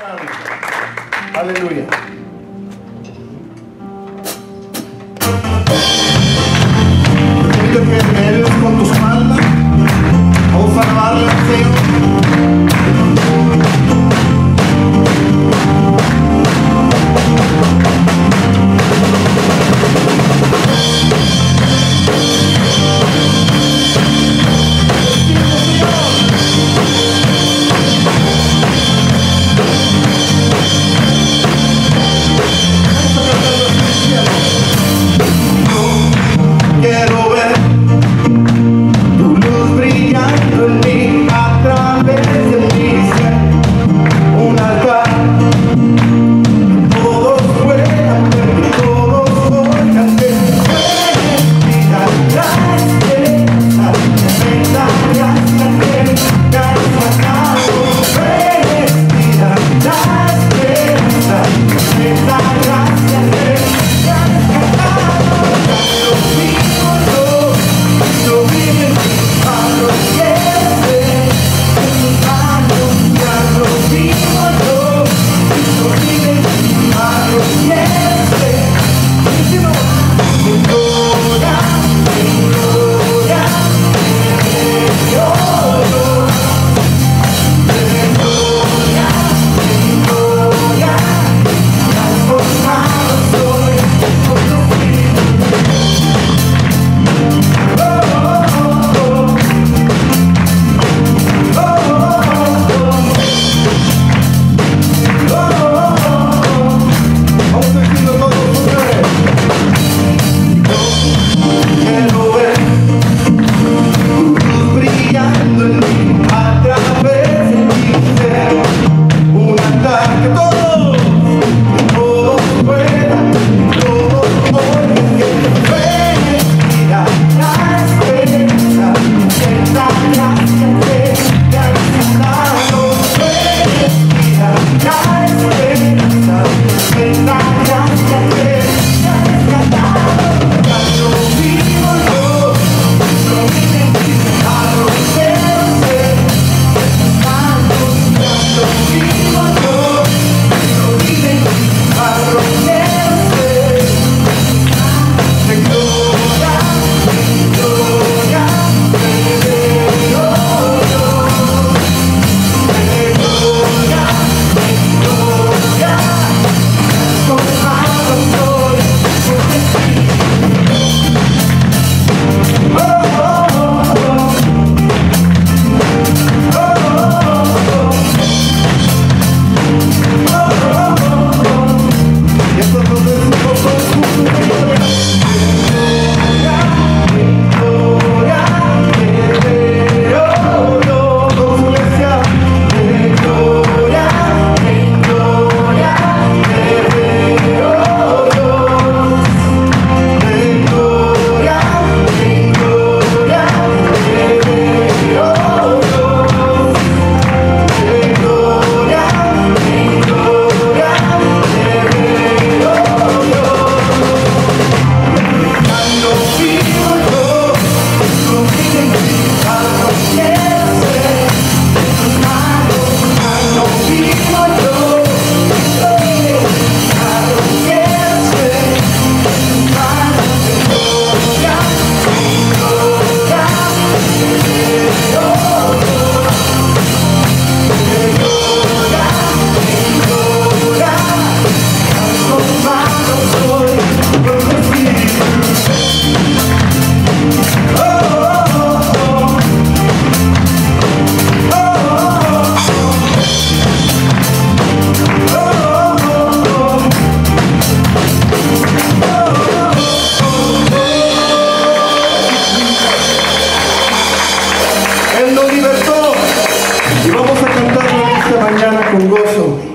Aleluya. Te pido que me ayudes con tus palmas. Vamos a alabarle al Señor. Quiero ver tu luz brillando en mí, a través de mi ser, un altar. Todos puedan ver, todos oigan que puedes mirar la esperanza, tremenda gracia que has sacado. Puedes mirar la esperanza, tremenda gracia que has sacado.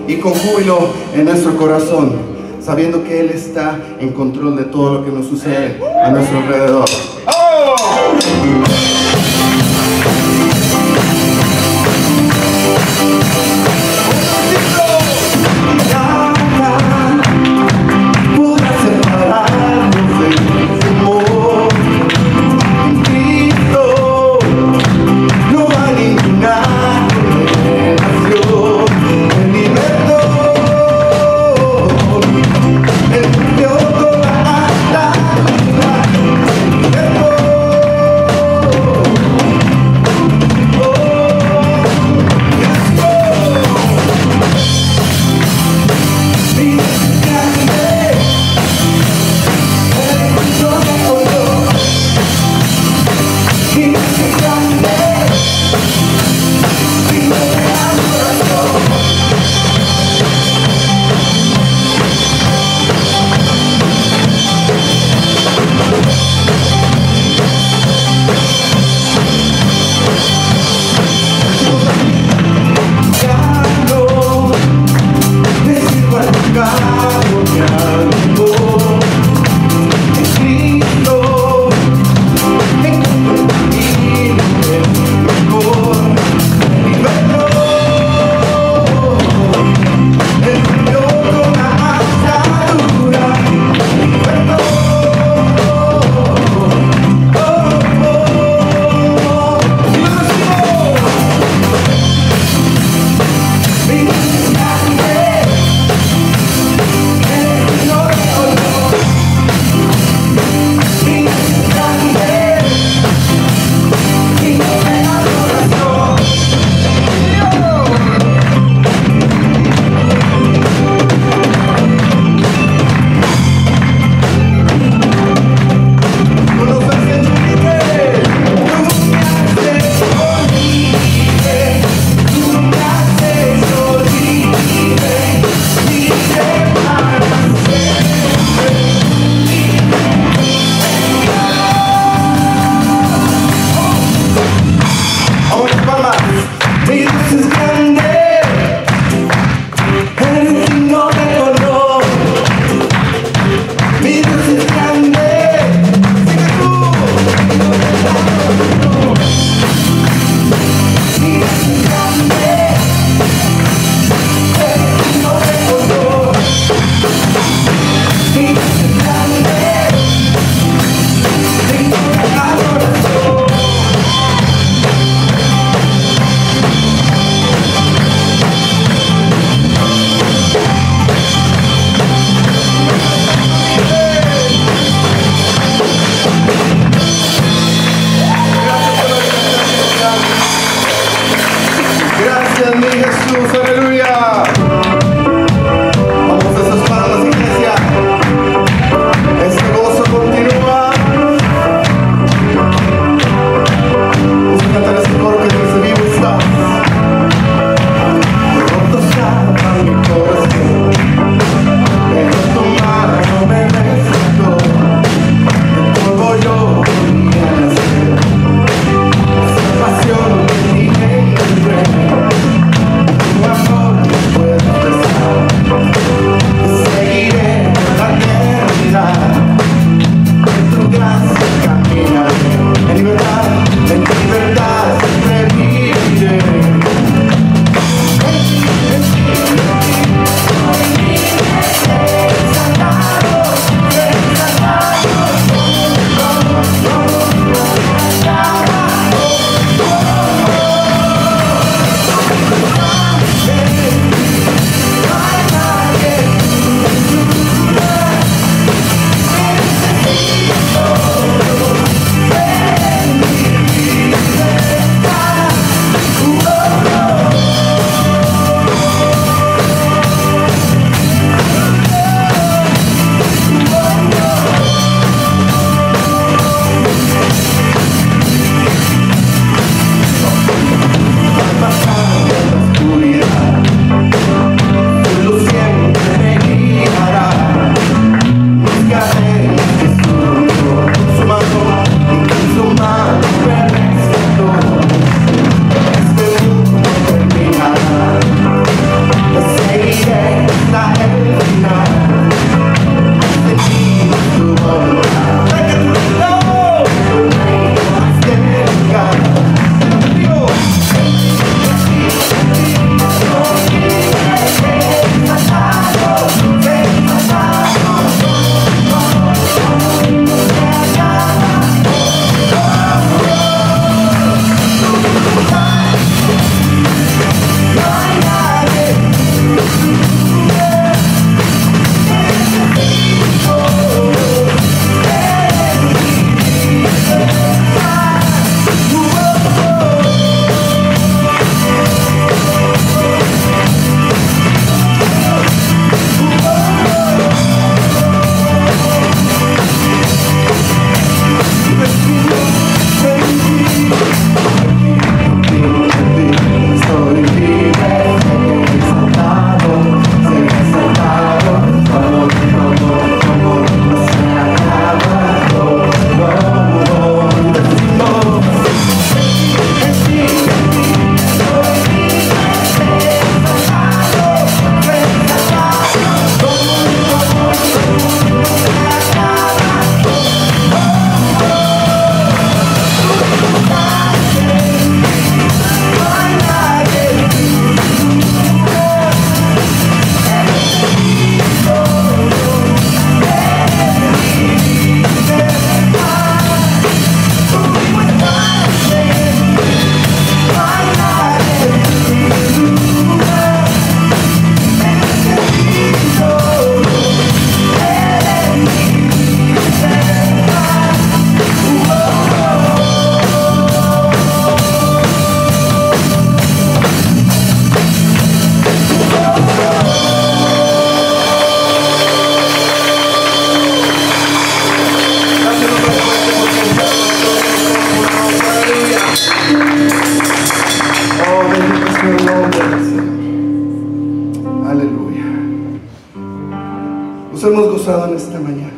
Y con júbilo en nuestro corazón, sabiendo que Él está en control de todo lo que nos sucede a nuestro alrededor. ¡Oh! No hay ninguna condenación, el libertador. Aleluya. Nos hemos gozado en esta mañana.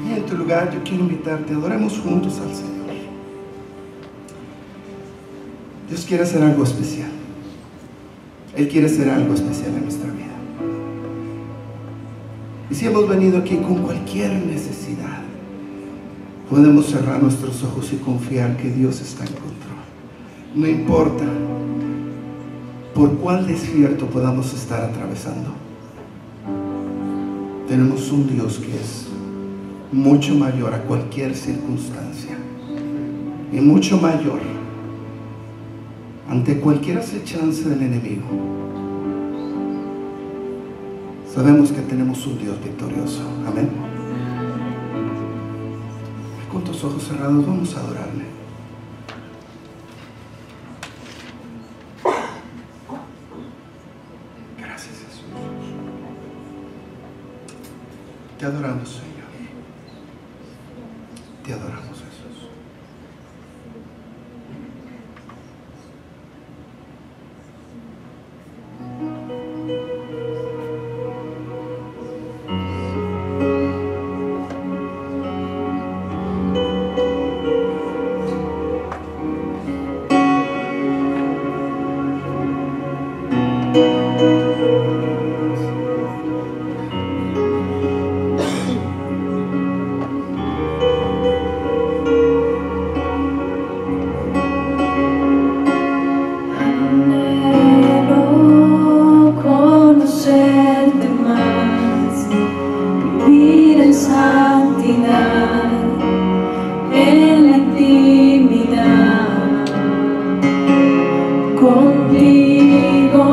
Y en tu lugar yo quiero invitarte, adoremos juntos al Señor. Dios quiere hacer algo especial. Él quiere hacer algo especial en nuestra vida. Y si hemos venido aquí con cualquier necesidad, podemos cerrar nuestros ojos y confiar que Dios está en control. No importa por cuál desierto podamos estar atravesando, tenemos un Dios que es mucho mayor a cualquier circunstancia y mucho mayor ante cualquier acechanza del enemigo. Sabemos que tenemos un Dios victorioso. Amén. Con tus ojos cerrados vamos a adorarle. Gracias, Jesús. Te adoramos, Señor. Te adoramos, Jesús. Contigo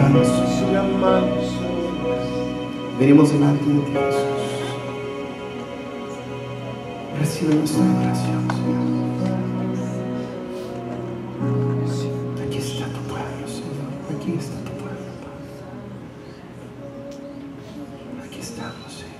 adorarnos. Venimos delante de ti, Jesús. Recibe nuestra adoración, Señor. Aquí está tu pueblo, Señor. Aquí está tu pueblo, Padre. Aquí estamos, Señor.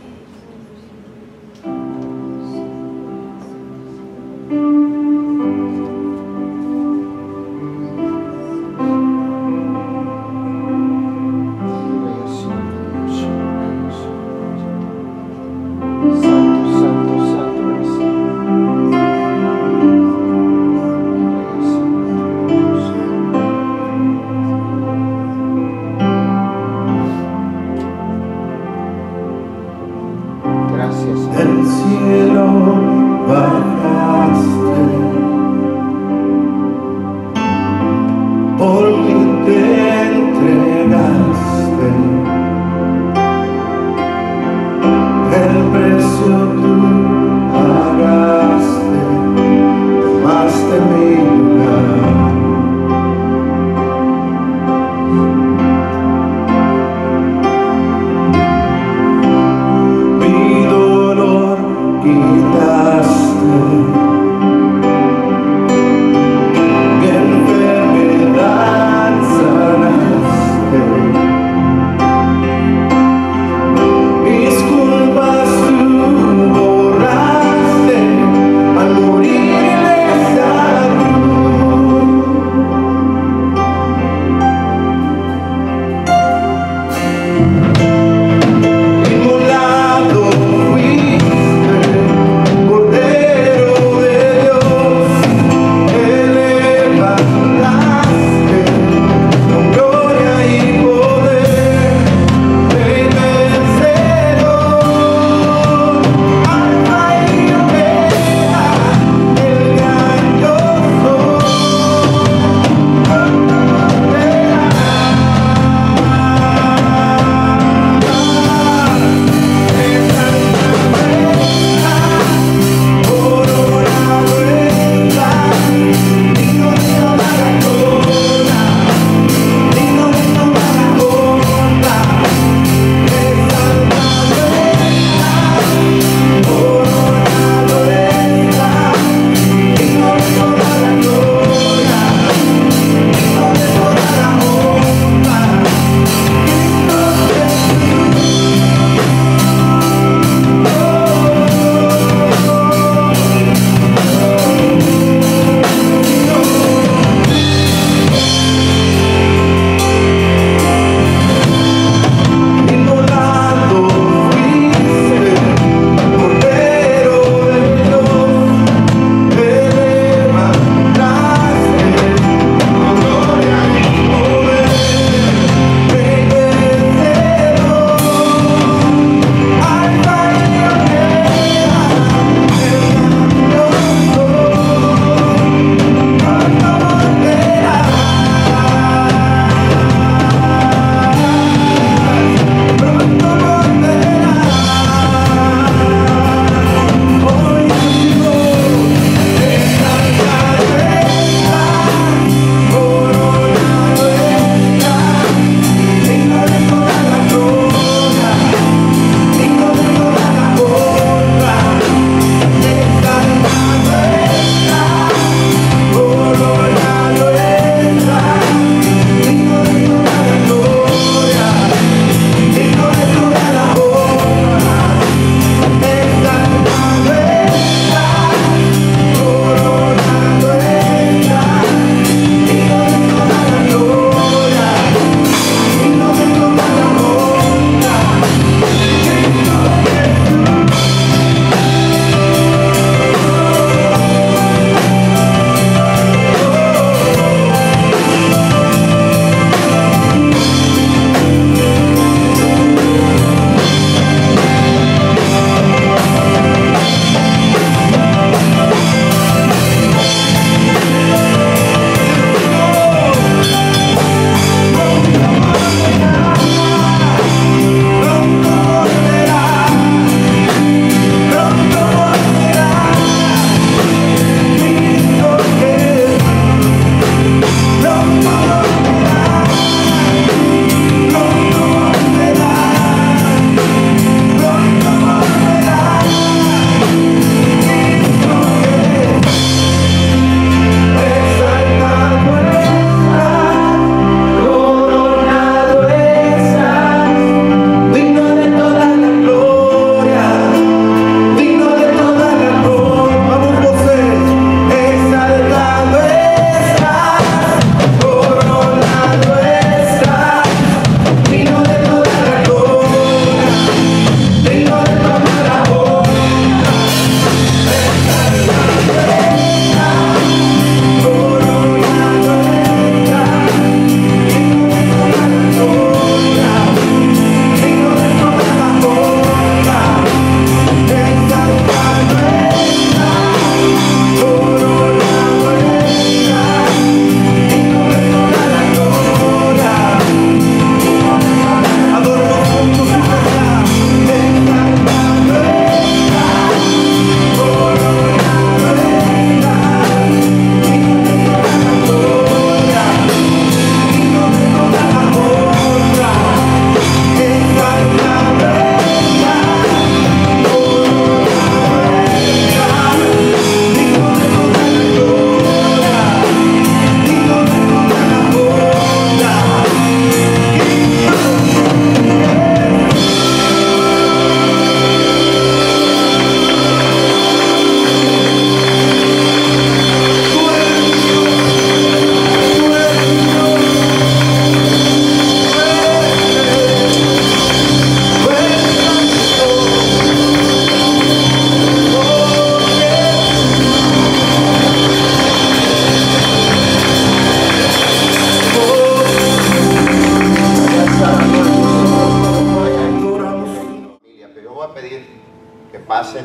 pasen.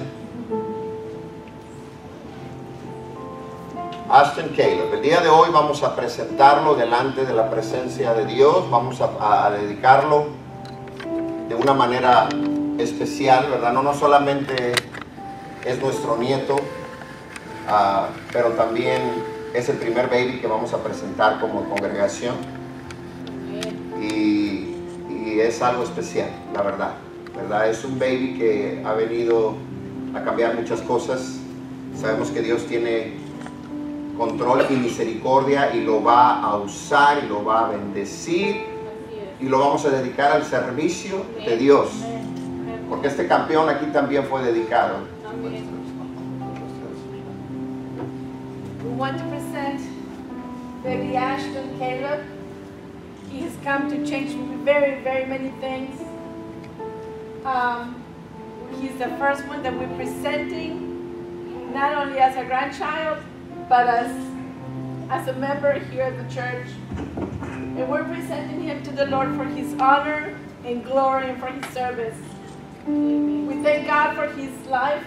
Ashton Caleb, el día de hoy vamos a presentarlo delante de la presencia de Dios, vamos a dedicarlo de una manera especial, ¿verdad? No solamente es nuestro nieto, pero también es el primer baby que vamos a presentar como congregación y es algo especial, la verdad, ¿verdad? Es un baby que ha venido a cambiar muchas cosas. Sabemos que Dios tiene control y misericordia y lo va a usar y lo va a bendecir y lo vamos a dedicar al servicio de Dios, porque este campeón aquí también fue dedicado. We want to present baby Ashton Caleb. He has come to change very, very many things. He's the first one that we're presenting, not only as a grandchild, but as a member here at the church. And we're presenting him to the Lord for his honor and glory and for his service. We thank God for his life.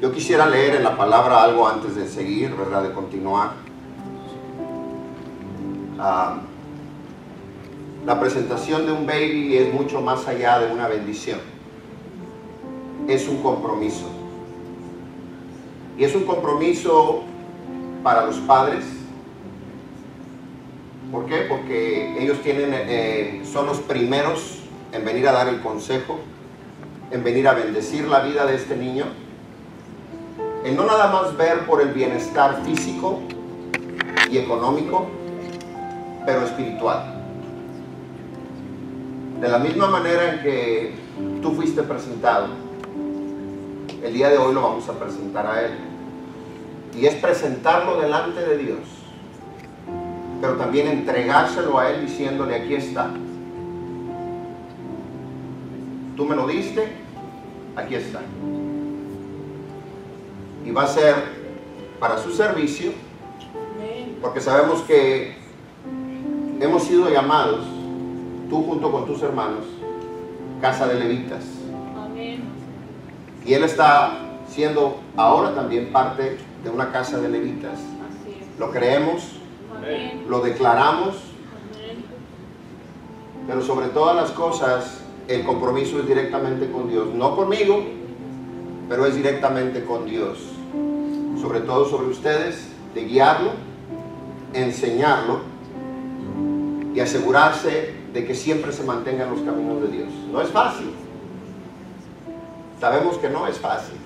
Yo quisiera leer en la palabra algo antes de seguir, ¿verdad? De continuar. La presentación de un baby es mucho más allá de una bendición. Es un compromiso. Y es un compromiso para los padres. ¿Por qué? Porque ellos son los primeros en venir a dar el consejo, en venir a bendecir la vida de este niño, en no nada más ver por el bienestar físico y económico, pero espiritual. De la misma manera en que tú fuiste presentado, el día de hoy lo vamos a presentar a él. Y es presentarlo delante de Dios, pero también entregárselo a él diciéndole: aquí está. Tú me lo diste, aquí está. Y va a ser para su servicio, porque sabemos que hemos sido llamados, tú junto con tus hermanos, casa de levitas. Y él está siendo ahora también parte de una casa de levitas. Lo creemos, lo declaramos, pero sobre todas las cosas el compromiso es directamente con Dios, no conmigo, pero es directamente con Dios, sobre todo sobre ustedes, de guiarlo, enseñarlo y asegurarse de que siempre se mantengan los caminos de Dios. No es fácil, sabemos que no es fácil,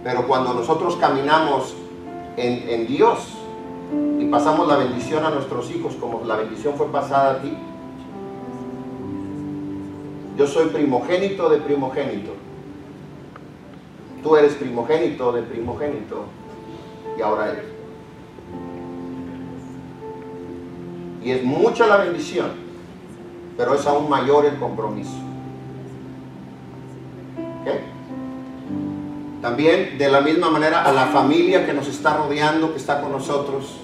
pero cuando nosotros caminamos en Dios y pasamos la bendición a nuestros hijos como la bendición fue pasada a ti. Yo soy primogénito de primogénito, tú eres primogénito de primogénito y ahora él. Y es mucha la bendición, pero es aún mayor el compromiso. ¿Okay? También de la misma manera a la familia que nos está rodeando, que está con nosotros,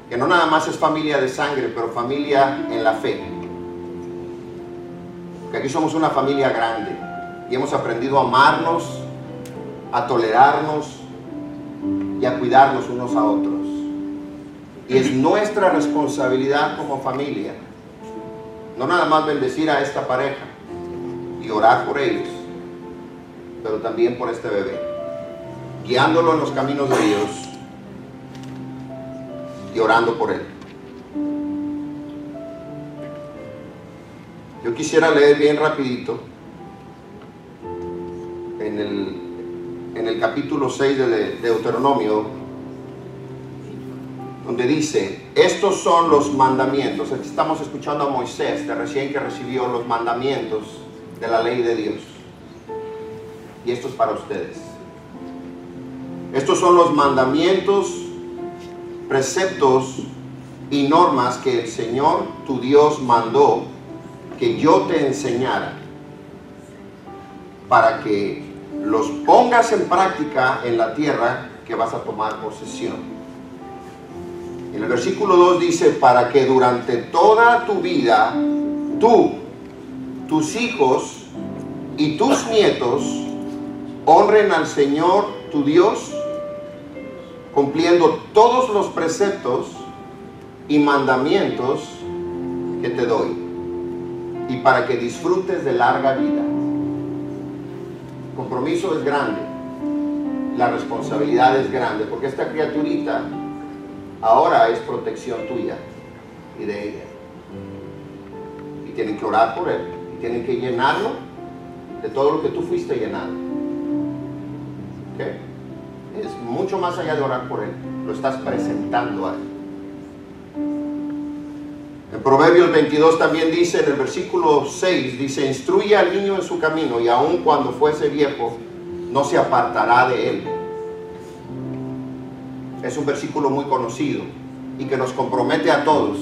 que no nada más es familia de sangre, pero familia en la fe. Que aquí somos una familia grande y hemos aprendido a amarnos, a tolerarnos y a cuidarnos unos a otros. Y es nuestra responsabilidad como familia, no nada más bendecir a esta pareja y orar por ellos, pero también por este bebé, guiándolo en los caminos de Dios y orando por él. Yo quisiera leer bien rapidito en el capítulo 6 de Deuteronomio, donde dice: estos son los mandamientos. Aquí estamos escuchando a Moisés, de recién que recibió los mandamientos de la ley de Dios. Y esto es para ustedes. Estos son los mandamientos, preceptos y normas que el Señor tu Dios mandó que yo te enseñara, para que los pongas en práctica en la tierra que vas a tomar posesión. En el versículo 2 dice, para que durante toda tu vida, tú, tus hijos y tus nietos honren al Señor tu Dios, cumpliendo todos los preceptos y mandamientos que te doy, y para que disfrutes de larga vida. El compromiso es grande, la responsabilidad es grande, porque esta criaturita ahora es protección tuya y de ella. Y tienen que orar por él, y tienen que llenarlo de todo lo que tú fuiste llenando. ¿Okay? Es mucho más allá de orar por él, lo estás presentando a él. En Proverbios 22 también dice, en el versículo 6, dice, instruye al niño en su camino, y aun cuando fuese viejo, no se apartará de él. Es un versículo muy conocido y que nos compromete a todos,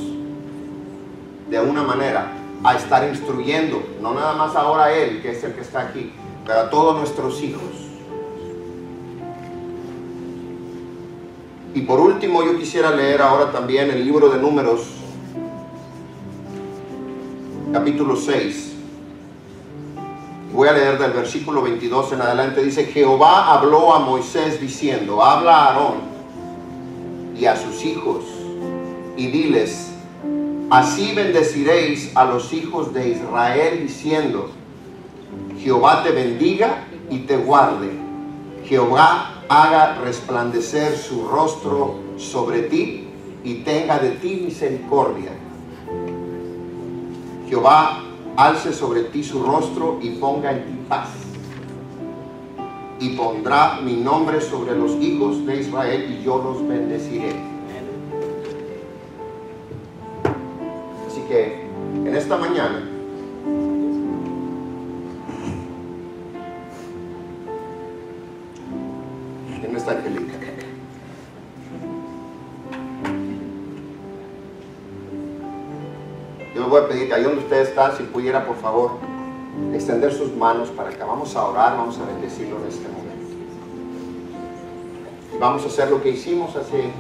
de alguna manera, a estar instruyendo, no nada más ahora a él, que es el que está aquí, pero a todos nuestros hijos. Y por último, yo quisiera leer ahora también el libro de Números, capítulo 6. Voy a leer del versículo 22 en adelante. Dice, Jehová habló a Moisés diciendo, habla a Aarón y a sus hijos y diles, así bendeciréis a los hijos de Israel diciendo, Jehová te bendiga y te guarde, Jehová haga resplandecer su rostro sobre ti y tenga de ti misericordia, Jehová alce sobre ti su rostro y ponga en ti paz, y pondrá mi nombre sobre los hijos de Israel y yo los bendeciré. Así que en esta mañana ¿quién está, Angelita? Yo le voy a pedir que ahí donde usted está, si pudiera por favor extender sus manos para acá. Vamos a orar, vamos a bendecirlo en este momento. Y vamos a hacer lo que hicimos hace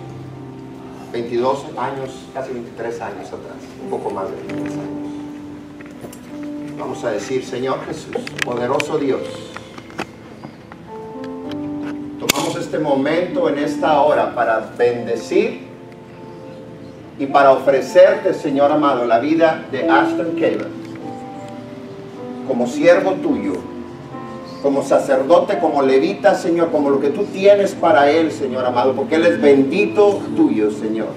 22 años, casi 23 años atrás, un poco más de 23 años. Vamos a decir, Señor Jesús, poderoso Dios, tomamos este momento en esta hora para bendecir y para ofrecerte, Señor amado, la vida de Ashton Caleb como siervo tuyo, como sacerdote, como levita, Señor, como lo que tú tienes para él, Señor amado, porque él es bendito tuyo, Señor.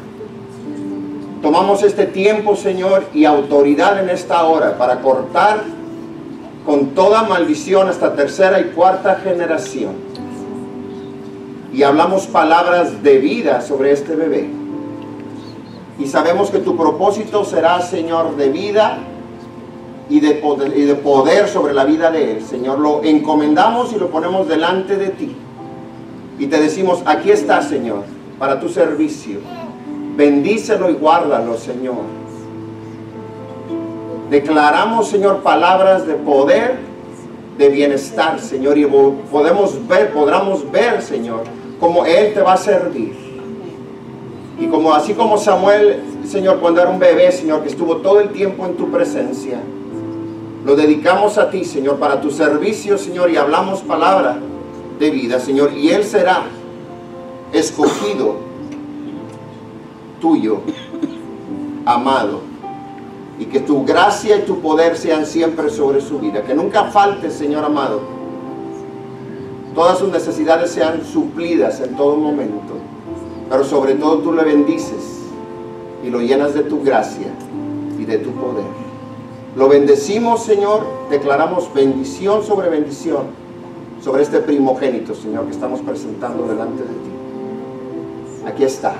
Tomamos este tiempo, Señor, y autoridad en esta hora para cortar con toda maldición hasta tercera y cuarta generación. Y hablamos palabras de vida sobre este bebé. Y sabemos que tu propósito será, Señor, de vida y de poder sobre la vida de él. Señor, lo encomendamos y lo ponemos delante de ti. Y te decimos, aquí está, Señor, para tu servicio. Bendícelo y guárdalo, Señor. Declaramos, Señor, palabras de poder, de bienestar, Señor. Y podremos ver, Señor, cómo él te va a servir. Y como así como Samuel, Señor, cuando era un bebé, Señor, que estuvo todo el tiempo en tu presencia, lo dedicamos a ti, Señor, para tu servicio, Señor, y hablamos palabra de vida, Señor, y él será escogido tuyo, amado, y que tu gracia y tu poder sean siempre sobre su vida, que nunca falte, Señor amado, todas sus necesidades sean suplidas en todo momento. Pero sobre todo tú le bendices y lo llenas de tu gracia y de tu poder. Lo bendecimos, Señor, declaramos bendición sobre este primogénito, Señor, que estamos presentando delante de ti. Aquí está,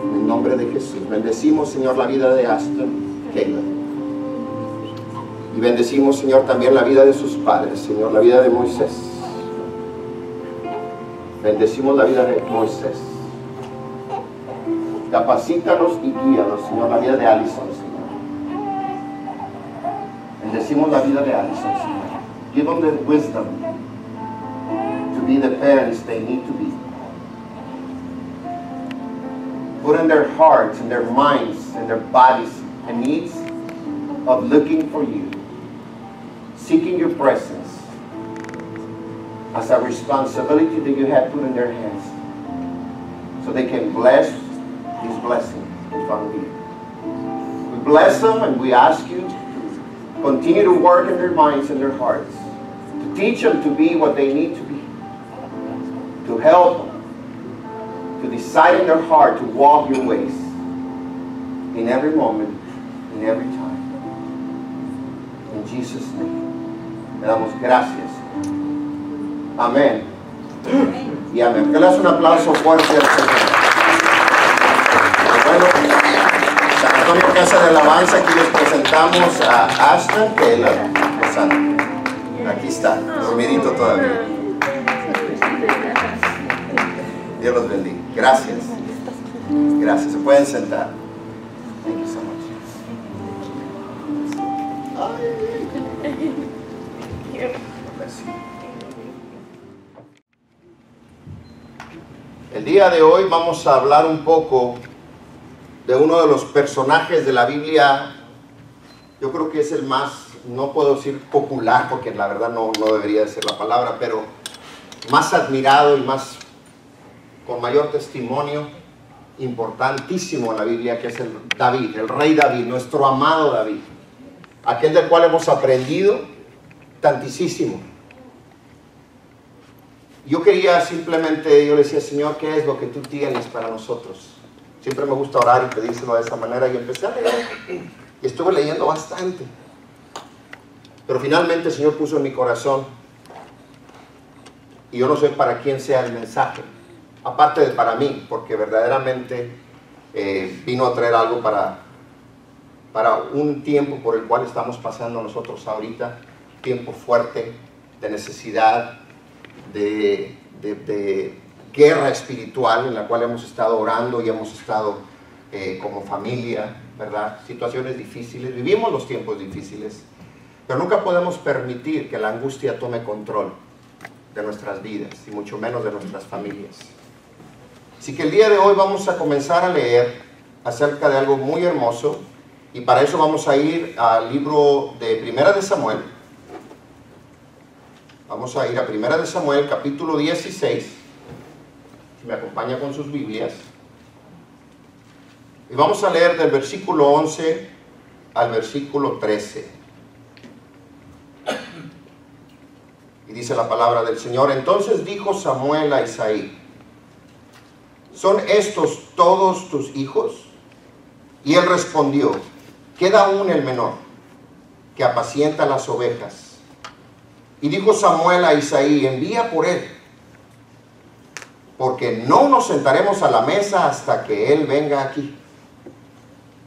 en el nombre de Jesús. Bendecimos, Señor, la vida de Ashton Caleb. Y bendecimos, Señor, también la vida de sus padres, Señor, la vida de Moisés. Bendecimos la vida de Moisés. Capacítanos y guíanos, Señor, la vida de Allison, Señor. Bendecimos la vida de Allison, Señor. Give them the wisdom to be the parents they need to be. put in their hearts and their minds and their bodies a needs of looking for you, seeking your presence as a responsibility that you have put in their hands, so they can bless this blessing in front of you. We bless them and we ask you to continue to work in their minds and their hearts, to teach them to be what they need to be, to help them, to decide in their heart to walk your ways in every moment, in every time. In Jesus' name, le damos gracias. Amén. Y amén. Que le hace un aplauso fuerte al Señor. Bueno, San Antonio Casa de Alabanza, aquí les presentamos a Ashton, que es la santa. Aquí está, dormidito todavía. Dios los bendiga. Gracias. Gracias. Se pueden sentar. Thank you so much. El día de hoy vamos a hablar un poco de uno de los personajes de la Biblia. Yo creo que es el más, no puedo decir popular, porque la verdad no debería ser la palabra, pero más admirado y más con mayor testimonio, importantísimo en la Biblia, que es el David, el rey David, nuestro amado David, aquel del cual hemos aprendido tantísimo. Yo quería simplemente, yo le decía, Señor, ¿qué es lo que tú tienes para nosotros? Siempre me gusta orar y pedírselo de esa manera, y empecé a leer, y estuve leyendo bastante, pero finalmente el Señor puso en mi corazón, y yo no sé para quién sea el mensaje, aparte de para mí, porque verdaderamente vino a traer algo para un tiempo por el cual estamos pasando nosotros ahorita, tiempo fuerte, de necesidad, de guerra espiritual en la cual hemos estado orando y hemos estado como familia, ¿verdad? Situaciones difíciles, vivimos los tiempos difíciles, pero nunca podemos permitir que la angustia tome control de nuestras vidas y mucho menos de nuestras familias. Así que el día de hoy vamos a comenzar a leer acerca de algo muy hermoso, y para eso vamos a ir al libro de Primera de Samuel. Vamos a ir a Primera de Samuel, capítulo 16, si me acompaña con sus Biblias, y vamos a leer del versículo 11 al versículo 13. Y dice la palabra del Señor: Entonces dijo Samuel a Isaí: ¿Son estos todos tus hijos? Y él respondió: Queda aún el menor, que apacienta las ovejas. Y dijo Samuel a Isaí: Envía por él, porque no nos sentaremos a la mesa hasta que él venga aquí.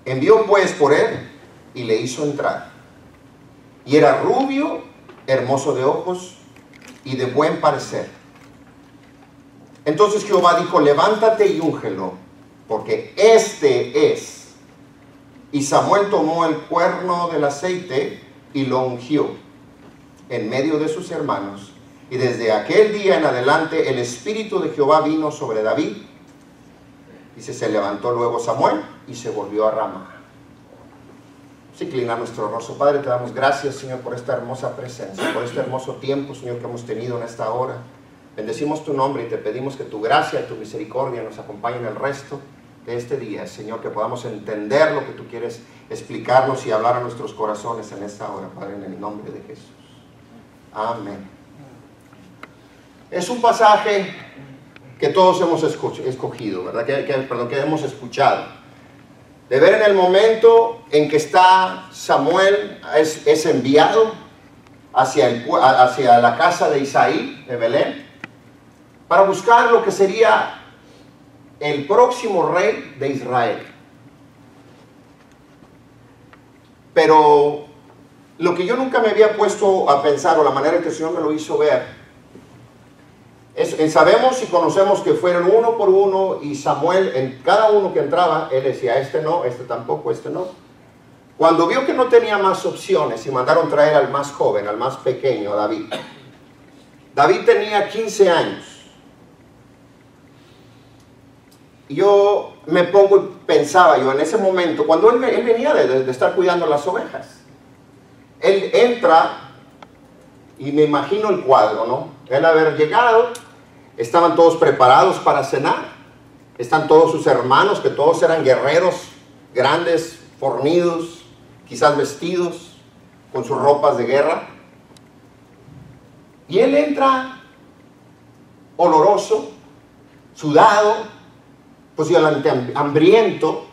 Envió pues por él, y le hizo entrar. Y era rubio, hermoso de ojos, y de buen parecer. Entonces Jehová dijo: Levántate y úngelo, porque este es. Y Samuel tomó el cuerno del aceite y lo ungió en medio de sus hermanos. Y desde aquel día en adelante el Espíritu de Jehová vino sobre David. Dice: se levantó luego Samuel y se volvió a Ramá. Se inclina nuestro rostro. Padre, te damos gracias, Señor, por esta hermosa presencia, por este hermoso tiempo, Señor, que hemos tenido en esta hora. Bendecimos tu nombre y te pedimos que tu gracia y tu misericordia nos acompañen el resto de este día, Señor, que podamos entender lo que tú quieres explicarnos y hablar a nuestros corazones en esta hora, Padre, en el nombre de Jesús. Amén. Es un pasaje que todos hemos escogido, ¿verdad? Que hemos escuchado. De ver en el momento en que está Samuel, es enviado hacia la casa de Isaí, de Belén, para buscar lo que sería el próximo rey de Israel. Pero lo que yo nunca me había puesto a pensar, o la manera en que el Señor me lo hizo ver, sabemos y conocemos que fueron uno por uno, y Samuel, en cada uno que entraba, él decía: este no, este tampoco, este no. Cuando vio que no tenía más opciones, y mandaron traer al más joven, al más pequeño, a David. David tenía 15 años. yo me pongo y pensaba yo en ese momento, cuando él venía de estar cuidando las ovejas. Él entra y me imagino el cuadro, ¿no? Él haber llegado, estaban todos preparados para cenar, están todos sus hermanos, que todos eran guerreros, grandes, fornidos, quizás vestidos, con sus ropas de guerra. Y él entra oloroso, sudado, posiblemente hambriento.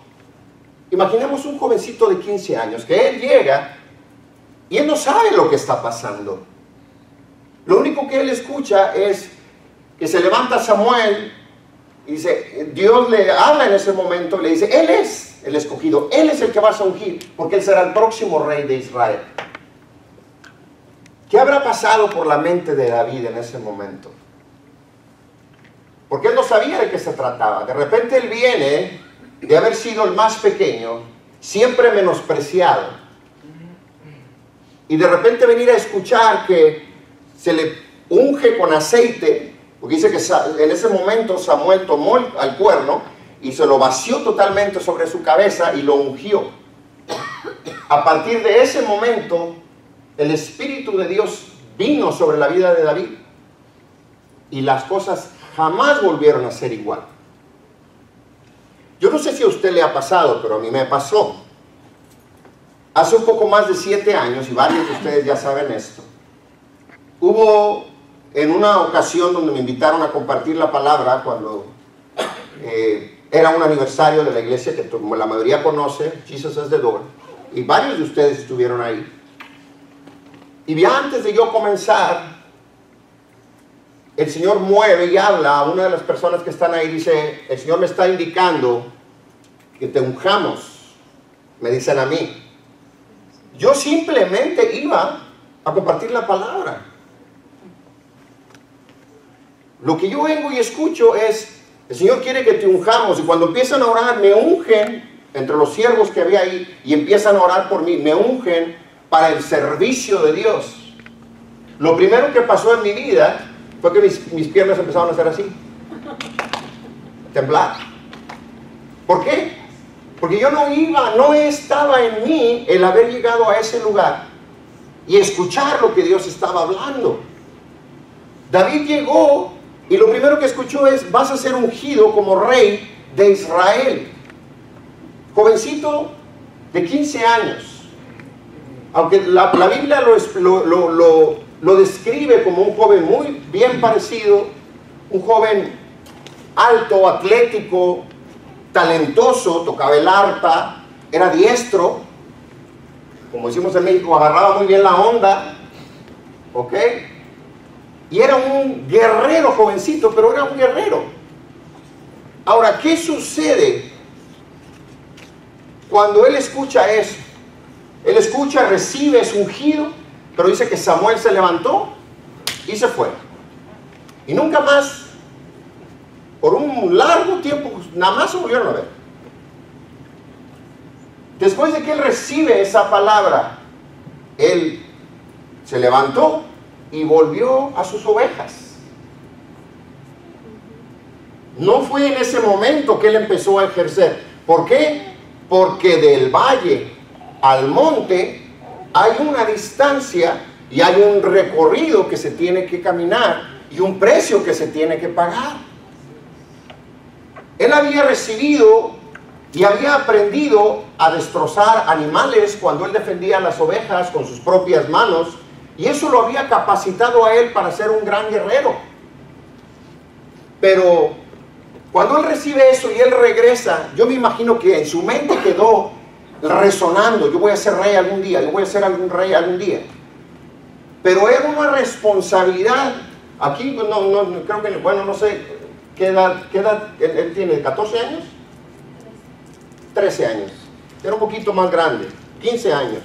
Imaginemos un jovencito de 15 años, que él llega y él no sabe lo que está pasando. Lo único que él escucha es que se levanta Samuel y dice, Dios le habla en ese momento, le dice, Él es el escogido, Él es el que vas a ungir, porque Él será el próximo rey de Israel. ¿Qué habrá pasado por la mente de David en ese momento? Porque él no sabía de qué se trataba. De repente él viene de haber sido el más pequeño, siempre menospreciado, y de repente venir a escuchar que se le unge con aceite, porque dice que en ese momento Samuel tomó al cuerno y se lo vació totalmente sobre su cabeza y lo ungió. A partir de ese momento, el Espíritu de Dios vino sobre la vida de David y las cosas jamás volvieron a ser igual. Yo no sé si a usted le ha pasado, pero a mí me pasó. Hace un poco más de 7 años, y varios de ustedes ya saben esto, hubo en una ocasión donde me invitaron a compartir la palabra cuando era un aniversario de la iglesia que como la mayoría conoce, Jesus is the Door, y varios de ustedes estuvieron ahí. Y ya antes de yo comenzar, el Señor mueve y habla a una de las personas que están ahí, dice, el Señor me está indicando que te unjamos, me dicen a mí. Yo simplemente iba a compartir la palabra. Lo que yo vengo y escucho es, el Señor quiere que te unjamos, y cuando empiezan a orar, me ungen entre los siervos que había ahí, y empiezan a orar por mí, me ungen para el servicio de Dios. Lo primero que pasó en mi vida fue que mis piernas empezaron a hacer así, temblar. ¿Por qué? Porque yo no estaba en mí el haber llegado a ese lugar y escuchar lo que Dios estaba hablando. David llegó y lo primero que escuchó es, vas a ser ungido como rey de Israel. Jovencito de 15 años. Aunque la Biblia lo describe como un joven muy bien parecido, un joven alto, atlético, talentoso, tocaba el arpa, era diestro, como decimos en México, agarraba muy bien la onda, ¿ok? Y era un guerrero jovencito, pero era un guerrero. Ahora, ¿qué sucede cuando él escucha eso? Él escucha, recibe, es ungido, pero dice que Samuel se levantó y se fue. Y nunca más, por un largo tiempo, nada más se volvieron a ver. Después de que él recibe esa palabra, él se levantó y volvió a sus ovejas. No fue en ese momento que él empezó a ejercer. ¿Por qué? Porque del valle al monte hay una distancia y hay un recorrido que se tiene que caminar y un precio que se tiene que pagar. Él había recibido y había aprendido a destrozar animales cuando él defendía las ovejas con sus propias manos, y eso lo había capacitado a él para ser un gran guerrero. Pero cuando él recibe eso y él regresa, yo me imagino que en su mente quedó resonando, yo voy a ser rey algún día, yo voy a ser algún rey algún día. Pero era una responsabilidad. Aquí no creo que, bueno, no sé qué edad él tiene, 14 años, 13 años, era un poquito más grande, 15 años.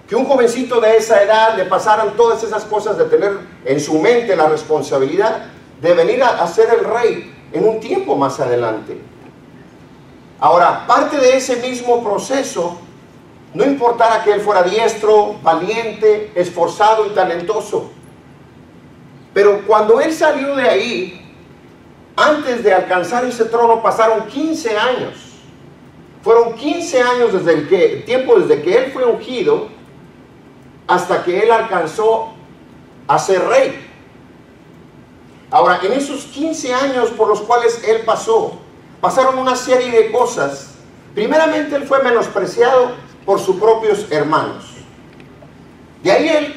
Que un jovencito de esa edad le pasaran todas esas cosas, de tener en su mente la responsabilidad de venir a ser el rey en un tiempo más adelante. Ahora, parte de ese mismo proceso, no importara que él fuera diestro, valiente, esforzado y talentoso, pero cuando él salió de ahí, antes de alcanzar ese trono pasaron 15 años. Fueron 15 años desde desde que él fue ungido hasta que él alcanzó a ser rey. Ahora, en esos 15 años por los cuales él pasaron una serie de cosas. Primeramente, él fue menospreciado por sus propios hermanos. De ahí él,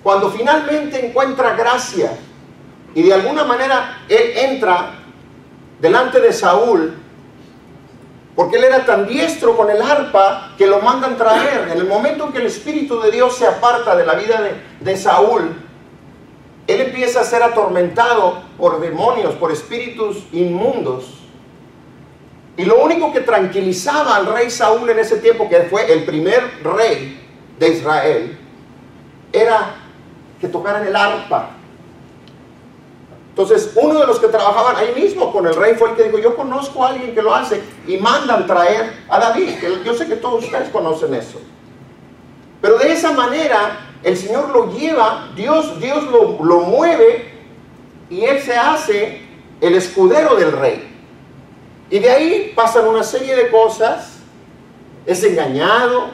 cuando finalmente encuentra gracia y de alguna manera él entra delante de Saúl, porque él era tan diestro con el arpa que lo mandan traer. En el momento en que el Espíritu de Dios se aparta de la vida de Saúl, él empieza a ser atormentado por demonios, por espíritus inmundos. Y lo único que tranquilizaba al rey Saúl en ese tiempo, que fue el primer rey de Israel, era que tocaran el arpa. Entonces, uno de los que trabajaban ahí mismo con el rey fue el que dijo: yo conozco a alguien que lo hace, y mandan traer a David. Yo sé que todos ustedes conocen eso. Pero de esa manera, el Señor lo lleva, Dios lo mueve, y él se hace el escudero del rey. Y de ahí pasan una serie de cosas. Es engañado.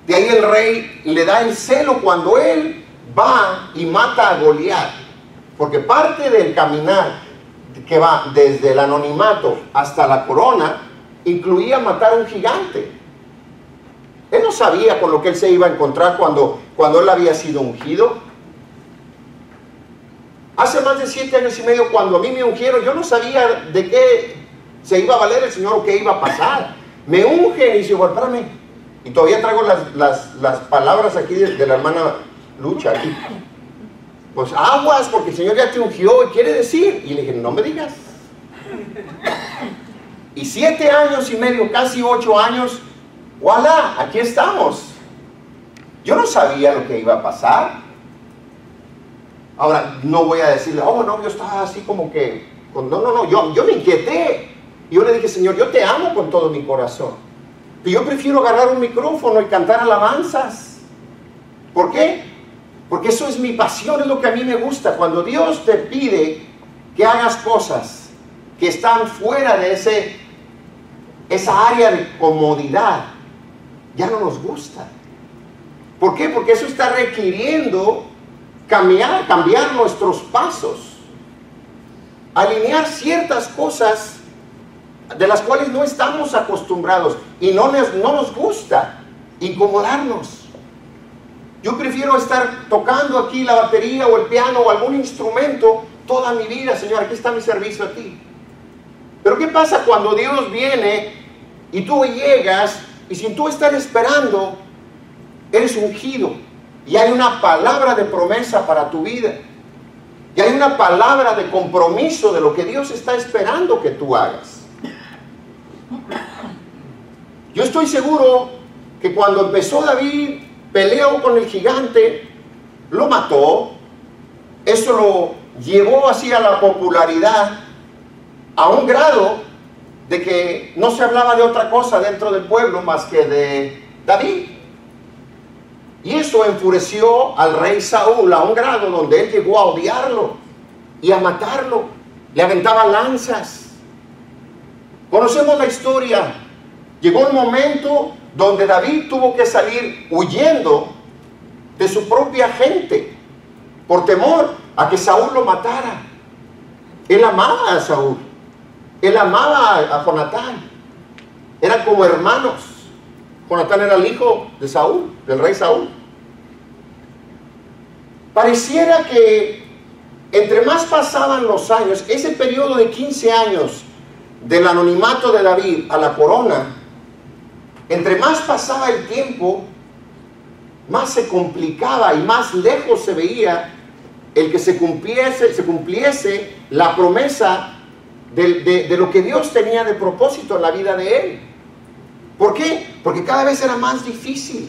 De ahí el rey le da el celo cuando él va y mata a Goliat. Porque parte del caminar que va desde el anonimato hasta la corona incluía matar a un gigante. Él no sabía con lo que él se iba a encontrar cuando él había sido ungido. Hace más de 7 años y medio, cuando a mí me ungieron, yo no sabía de qué se iba a valer el Señor o qué iba a pasar. Me ungen y dice: bueno, espérame. Y todavía traigo las palabras aquí de la hermana Lucha aquí. Pues aguas, porque el Señor ya te ungió y quiere decir. Y le dije: no me digas. Y 7 años y medio, casi 8 años, ¡voilá! Aquí estamos. Yo no sabía lo que iba a pasar. Ahora, no voy a decirle: oh, no, yo estaba así como que... No, yo me inquieté. Y yo le dije: Señor, yo te amo con todo mi corazón. Pero yo prefiero agarrar un micrófono y cantar alabanzas. ¿Por qué? Porque eso es mi pasión, es lo que a mí me gusta. Cuando Dios te pide que hagas cosas que están fuera de esa área de comodidad, ya no nos gusta. ¿Por qué? Porque eso está requiriendo cambiar nuestros pasos, alinear ciertas cosas de las cuales no estamos acostumbrados y no nos gusta incomodarnos. Yo prefiero estar tocando aquí la batería o el piano o algún instrumento toda mi vida. Señor, aquí está mi servicio a ti. Pero ¿qué pasa cuando Dios viene y tú llegas y sin tú estar esperando, eres ungido y hay una palabra de promesa para tu vida y hay una palabra de compromiso de lo que Dios está esperando que tú hagas? Yo estoy seguro que cuando empezó David, peleó con el gigante, lo mató. Eso lo llevó así a la popularidad, a un grado de que no se hablaba de otra cosa dentro del pueblo más que de David. Y eso enfureció al rey Saúl a un grado donde él llegó a odiarlo y a matarlo. Le aventaba lanzas. Conocemos la historia. Llegó un momento donde David tuvo que salir huyendo de su propia gente por temor a que Saúl lo matara. Él amaba a Saúl, él amaba a Jonatán, eran como hermanos. Jonatán era el hijo de Saúl, del rey Saúl. Pareciera que entre más pasaban los años, ese periodo de 15 años del anonimato de David a la corona, entre más pasaba el tiempo, más se complicaba y más lejos se veía el que se cumpliese la promesa de lo que Dios tenía de propósito en la vida de él. ¿Por qué? Porque cada vez era más difícil.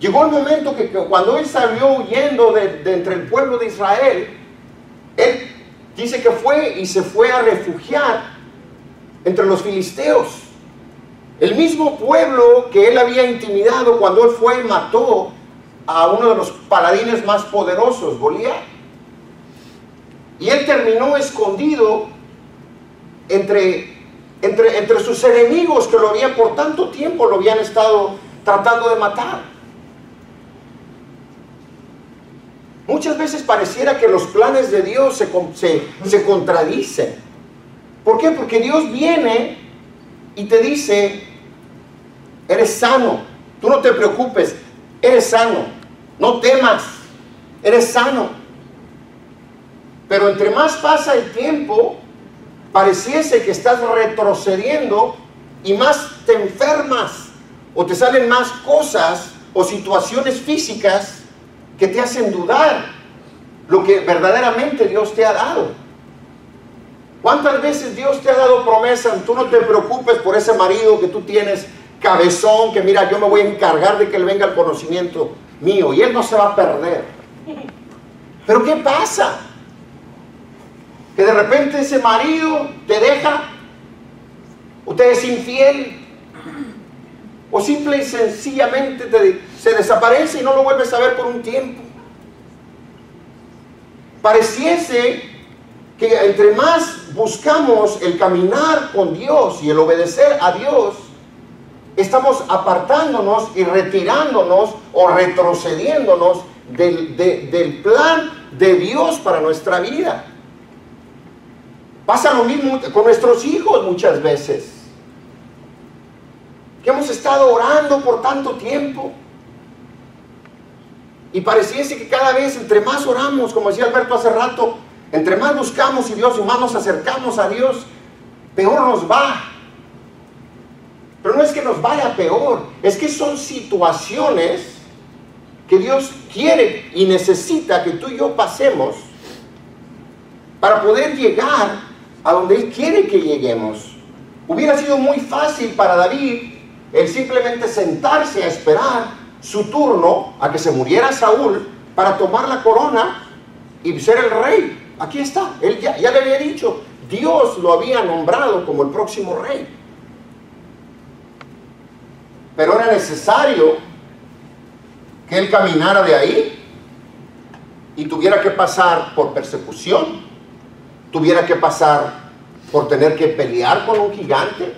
Llegó el momento que cuando él salió huyendo de entre el pueblo de Israel, él dice que fue y se fue a refugiar entre los filisteos. El mismo pueblo que él había intimidado cuando él fue y mató a uno de los paladines más poderosos, Goliat. Y él terminó escondido entre sus enemigos que lo habían por tanto tiempo, lo habían estado tratando de matar. Muchas veces pareciera que los planes de Dios se contradicen. ¿Por qué? Porque Dios viene y te dice, eres sano, tú no te preocupes, eres sano, no temas, eres sano. Pero entre más pasa el tiempo, pareciese que estás retrocediendo y más te enfermas o te salen más cosas o situaciones físicas que te hacen dudar lo que verdaderamente Dios te ha dado. ¿Cuántas veces Dios te ha dado promesas? Tú no te preocupes por ese marido que tú tienes, cabezón, que mira, yo me voy a encargar de que él venga al conocimiento mío y él no se va a perder. Pero ¿qué pasa? Que de repente ese marido te deja, o te es infiel, o simple y sencillamente se desaparece y no lo vuelves a ver por un tiempo. Pareciese que entre más buscamos el caminar con Dios y el obedecer a Dios, estamos apartándonos y retirándonos o retrocediéndonos del plan de Dios para nuestra vida. Pasa lo mismo con nuestros hijos muchas veces, que hemos estado orando por tanto tiempo y pareciese que cada vez entre más oramos, como decía Alberto hace rato, entre más buscamos y más nos acercamos a Dios, peor nos va. Pero no es que nos vaya peor, es que son situaciones que Dios quiere y necesita que tú y yo pasemos para poder llegar a donde Él quiere que lleguemos. Hubiera sido muy fácil para David el simplemente sentarse a esperar su turno a que se muriera Saúl para tomar la corona y ser el rey. Aquí está, él ya le había dicho, Dios lo había nombrado como el próximo rey. Pero era necesario que él caminara de ahí y tuviera que pasar por persecución, tuviera que pasar por tener que pelear con un gigante,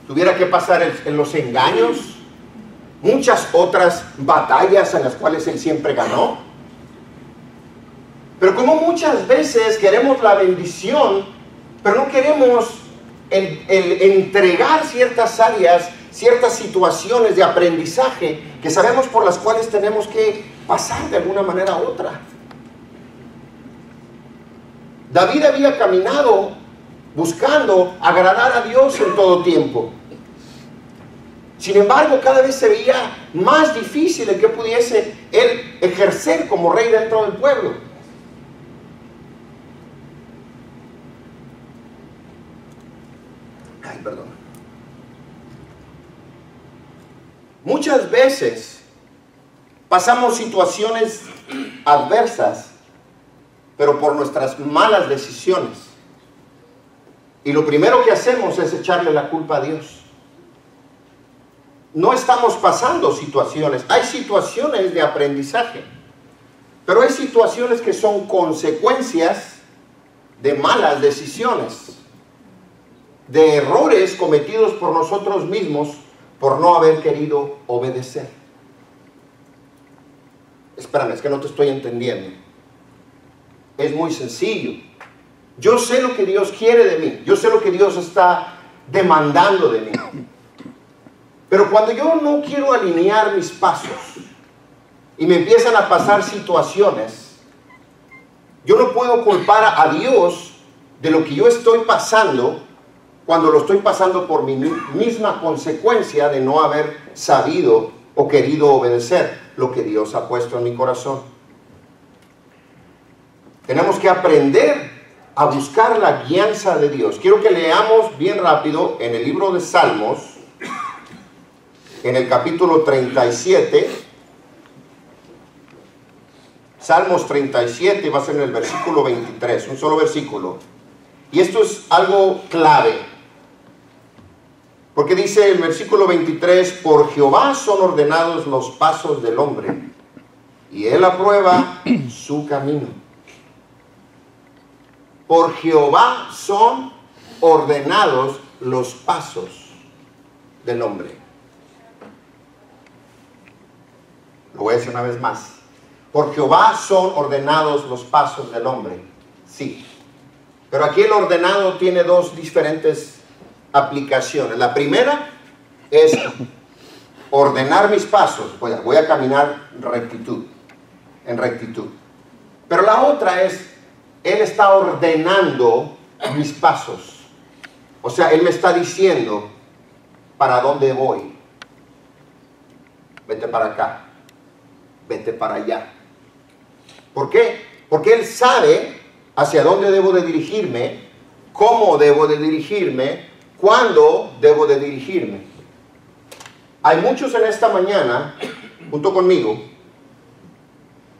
tuviera que pasar en los engaños, muchas otras batallas en las cuales él siempre ganó. Pero como muchas veces queremos la bendición, pero no queremos el entregar ciertas áreas, ciertas situaciones de aprendizaje que sabemos por las cuales tenemos que pasar de alguna manera u otra. David había caminado buscando agradar a Dios en todo tiempo. Sin embargo, cada vez se veía más difícil el que pudiese él ejercer como rey dentro del pueblo. Ay, perdón. Muchas veces pasamos situaciones adversas, pero por nuestras malas decisiones. Y lo primero que hacemos es echarle la culpa a Dios. No estamos pasando situaciones. Hay situaciones de aprendizaje, pero hay situaciones que son consecuencias de malas decisiones, de errores cometidos por nosotros mismos por no haber querido obedecer. Espérame, es que no te estoy entendiendo. Es muy sencillo. Yo sé lo que Dios quiere de mí. Yo sé lo que Dios está demandando de mí. Pero cuando yo no quiero alinear mis pasos y me empiezan a pasar situaciones, yo no puedo culpar a Dios de lo que yo estoy pasando cuando lo estoy pasando por mi misma consecuencia de no haber sabido o querido obedecer lo que Dios ha puesto en mi corazón. Tenemos que aprender a buscar la guianza de Dios. Quiero que leamos bien rápido en el libro de Salmos, en el capítulo 37, Salmos 37, va a ser en el versículo 23, un solo versículo. Y esto es algo clave, porque dice el versículo 23, por Jehová son ordenados los pasos del hombre, y él aprueba su camino. Por Jehová son ordenados los pasos del hombre. Lo voy a decir una vez más. Por Jehová son ordenados los pasos del hombre. Sí. Pero aquí el ordenado tiene dos diferentes aplicaciones. La primera es ordenar mis pasos. Pues voy a caminar en rectitud. Pero la otra es, Él está ordenando mis pasos. O sea, Él me está diciendo para dónde voy. Vete para acá. Vete para allá. ¿Por qué? Porque Él sabe hacia dónde debo de dirigirme, cómo debo de dirigirme, cuándo debo de dirigirme. Hay muchos en esta mañana, junto conmigo,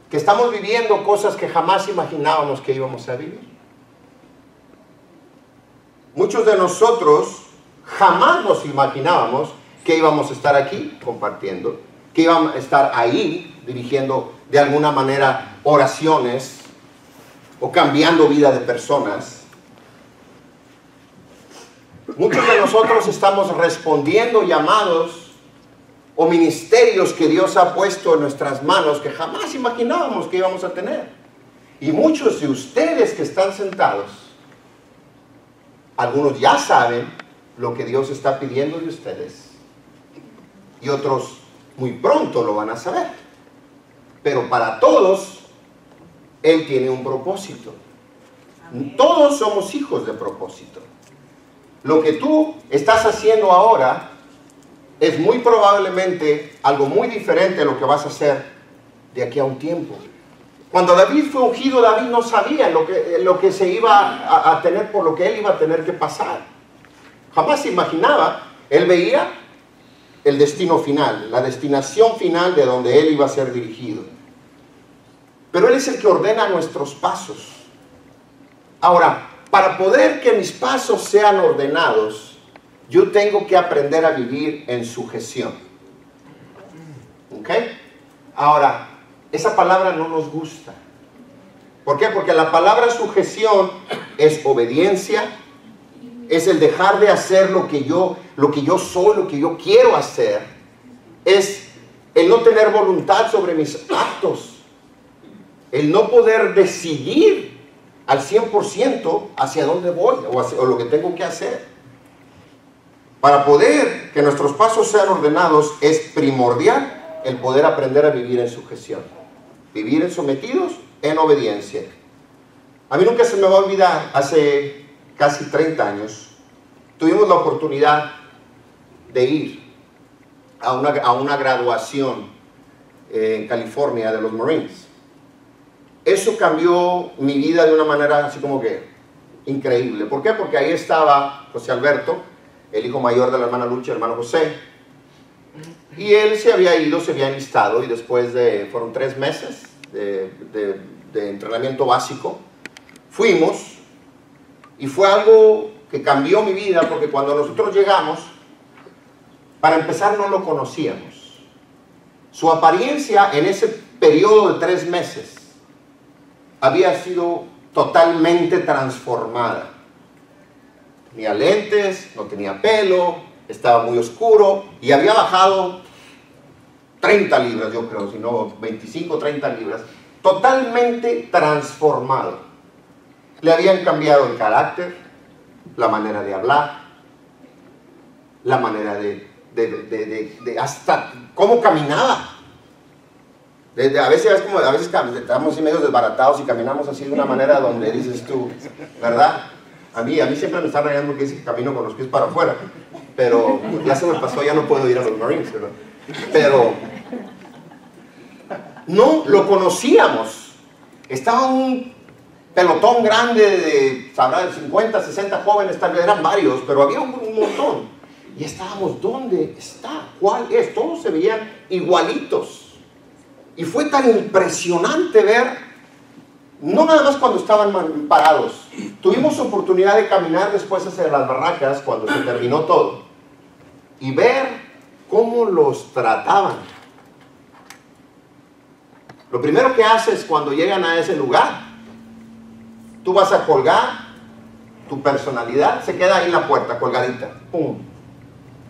que estamos viviendo cosas que jamás imaginábamos que íbamos a vivir. Muchos de nosotros jamás nos imaginábamos que íbamos a estar aquí compartiendo, que íbamos a estar ahí dirigiendo de alguna manera oraciones o cambiando vida de personas. Muchos de nosotros estamos respondiendo llamados o ministerios que Dios ha puesto en nuestras manos que jamás imaginábamos que íbamos a tener. Y muchos de ustedes que están sentados, algunos ya saben lo que Dios está pidiendo de ustedes y otros muy pronto lo van a saber. Pero para todos, Él tiene un propósito. Todos somos hijos de propósito. Lo que tú estás haciendo ahora es muy probablemente algo muy diferente a lo que vas a hacer de aquí a un tiempo. Cuando David fue ungido, David no sabía lo que se iba a tener, por lo que él iba a tener que pasar. Jamás se imaginaba. Él veía el destino final, la destinación final de donde él iba a ser dirigido. Pero Él es el que ordena nuestros pasos. Ahora, para poder que mis pasos sean ordenados, yo tengo que aprender a vivir en sujeción. ¿Ok? Ahora, esa palabra no nos gusta. ¿Por qué? Porque la palabra sujeción es obediencia, es el dejar de hacer lo que yo soy, lo que yo quiero hacer. Es el no tener voluntad sobre mis actos. El no poder decidir al 100% hacia dónde voy o lo que tengo que hacer. Para poder que nuestros pasos sean ordenados es primordial el poder aprender a vivir en sujeción. Vivir sometidos en obediencia. A mí nunca se me va a olvidar, hace casi 30 años, tuvimos la oportunidad de ir a una graduación en California de los Marines. Eso cambió mi vida de una manera así como que increíble. ¿Por qué? Porque ahí estaba José Alberto, el hijo mayor de la hermana Lucha, el hermano José. Y él se había ido, se había enlistado, y después fueron 3 meses de entrenamiento básico, fuimos, y fue algo que cambió mi vida, porque cuando nosotros llegamos, para empezar no lo conocíamos. Su apariencia en ese periodo de 3 meses había sido totalmente transformada. Tenía lentes, no tenía pelo, estaba muy oscuro y había bajado 30 libras, yo creo, si no 25, 30 libras, totalmente transformado. Le habían cambiado el carácter, la manera de hablar, la manera de hasta cómo caminaba. A veces estamos así medio desbaratados y caminamos así de una manera donde dices tú, ¿verdad? A mí siempre me están regañando que dice que camino con los pies para afuera, pero ya se me pasó, ya no puedo ir a los Marines, ¿verdad? Pero no lo conocíamos. Estaba un pelotón grande de 50, 60 jóvenes, tal vez eran varios, pero había un montón. Y estábamos, ¿dónde está? ¿Cuál es? Todos se veían igualitos. Y fue tan impresionante ver, no nada más cuando estaban parados. Tuvimos oportunidad de caminar después hacia las barracas cuando se terminó todo y ver cómo los trataban. Lo primero que haces cuando llegan a ese lugar Tú vas a colgar tu personalidad, se queda ahí en la puerta, colgadita. ¡Pum!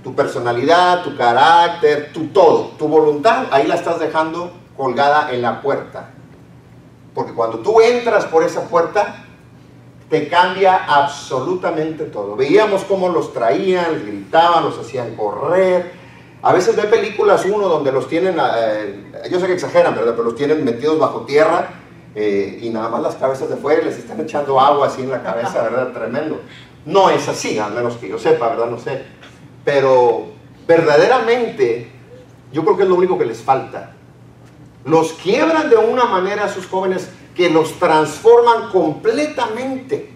Tu personalidad, tu carácter, tu todo, tu voluntad, ahí la estás dejando colgada en la puerta. Porque cuando tú entras por esa puerta, te cambia absolutamente todo. Veíamos cómo los traían, les gritaban, los hacían correr. A veces ve películas uno donde los tienen, yo sé que exageran, ¿verdad? Pero los tienen metidos bajo tierra y nada más las cabezas de fuera y les están echando agua así en la cabeza, ¿verdad? Tremendo. No es así, al menos que yo sepa, ¿verdad? No sé. Pero verdaderamente yo creo que es lo único que les falta. Los quiebran de una manera a sus jóvenes que los transforman completamente.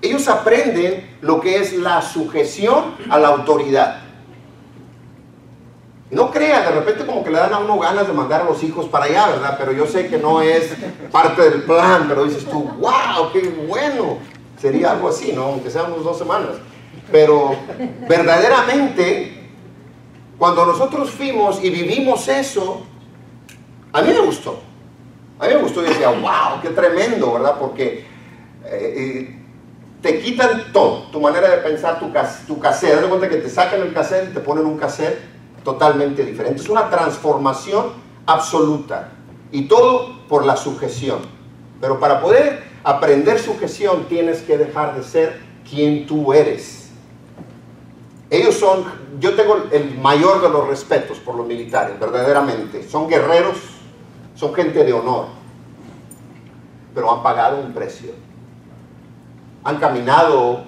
Ellos aprenden lo que es la sujeción a la autoridad. No crean, de repente como que le dan a uno ganas de mandar a los hijos para allá, ¿verdad? Pero yo sé que no es parte del plan, pero dices tú, wow, qué bueno. Sería algo así, ¿no? Aunque sean unas 2 semanas. Pero verdaderamente, cuando nosotros fuimos y vivimos eso, a mí me gustó. A mí me gustó y decía, wow, qué tremendo, ¿verdad? Porque te quitan todo, tu manera de pensar, tu cassette. Haz de cuenta que te sacan el cassette y te ponen un cassette totalmente diferente. Es una transformación absoluta. Y todo por la sujeción. Pero para poder aprender sujeción tienes que dejar de ser quien tú eres. Ellos son, yo tengo el mayor de los respetos por los militares, verdaderamente. Son guerreros, son gente de honor, pero han pagado un precio. Han caminado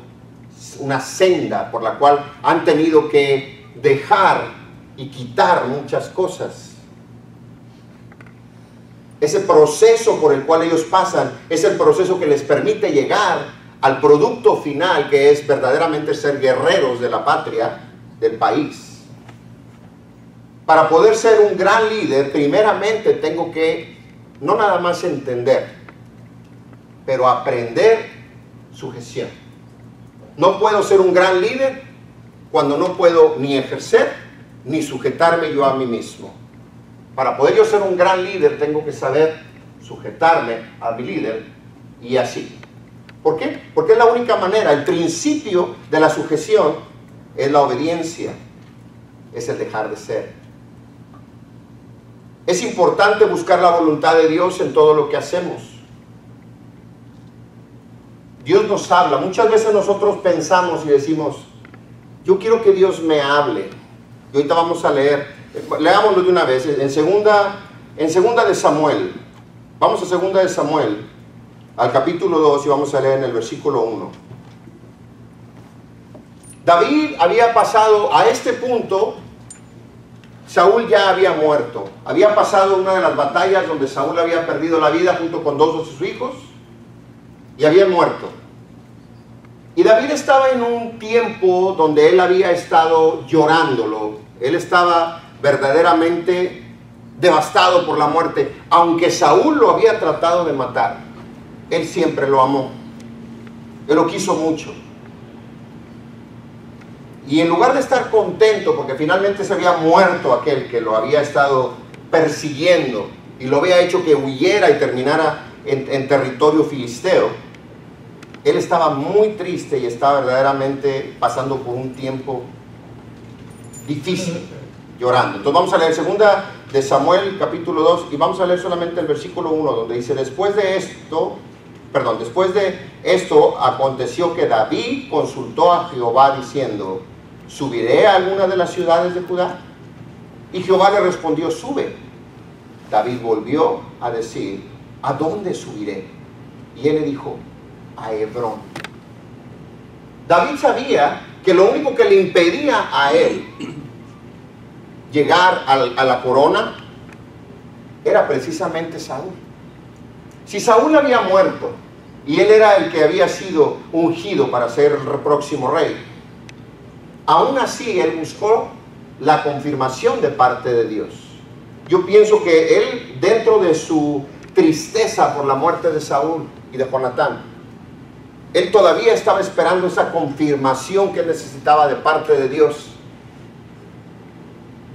una senda por la cual han tenido que dejar y quitar muchas cosas. Ese proceso por el cual ellos pasan es el proceso que les permite llegar al producto final, que es verdaderamente ser guerreros de la patria, del país. Para poder ser un gran líder, primeramente tengo que no nada más entender, pero aprender sujeción. No puedo ser un gran líder cuando no puedo ni ejercer ni sujetarme yo a mí mismo. Para poder yo ser un gran líder tengo que saber sujetarme a mi líder y así. ¿Por qué? Porque es la única manera. El principio de la sujeción es la obediencia, es el dejar de ser. Es importante buscar la voluntad de Dios en todo lo que hacemos. Dios nos habla. Muchas veces nosotros pensamos y decimos, yo quiero que Dios me hable. Y ahorita vamos a leer, leámoslo de una vez, en segunda de Samuel. Vamos a segunda de Samuel, al capítulo 2, y vamos a leer en el versículo 1. David había pasado a este punto, Saúl ya había muerto. Había pasado una de las batallas donde Saúl había perdido la vida junto con 2 de sus hijos, y había muerto. Y David estaba en un tiempo donde él había estado llorándolo. Él estaba verdaderamente devastado por la muerte. Aunque Saúl lo había tratado de matar, él siempre lo amó. Él lo quiso mucho. Y en lugar de estar contento porque finalmente se había muerto aquel que lo había estado persiguiendo y lo había hecho que huyera y terminara en territorio filisteo, él estaba muy triste y estaba verdaderamente pasando por un tiempo difícil, llorando. Entonces vamos a leer segunda de Samuel capítulo 2 y vamos a leer solamente el versículo 1, donde dice, después de esto aconteció que David consultó a Jehová diciendo, ¿subiré a alguna de las ciudades de Judá? Y Jehová le respondió, sube. David volvió a decir, ¿a dónde subiré? Y él le dijo, a Hebrón. David sabía que lo único que le impedía a él llegar a la corona era precisamente Saúl. Si Saúl había muerto y él era el que había sido ungido para ser el próximo rey, aún así él buscó la confirmación de parte de Dios. Yo pienso que él, dentro de su tristeza por la muerte de Saúl y de Jonatán, él todavía estaba esperando esa confirmación que necesitaba de parte de Dios.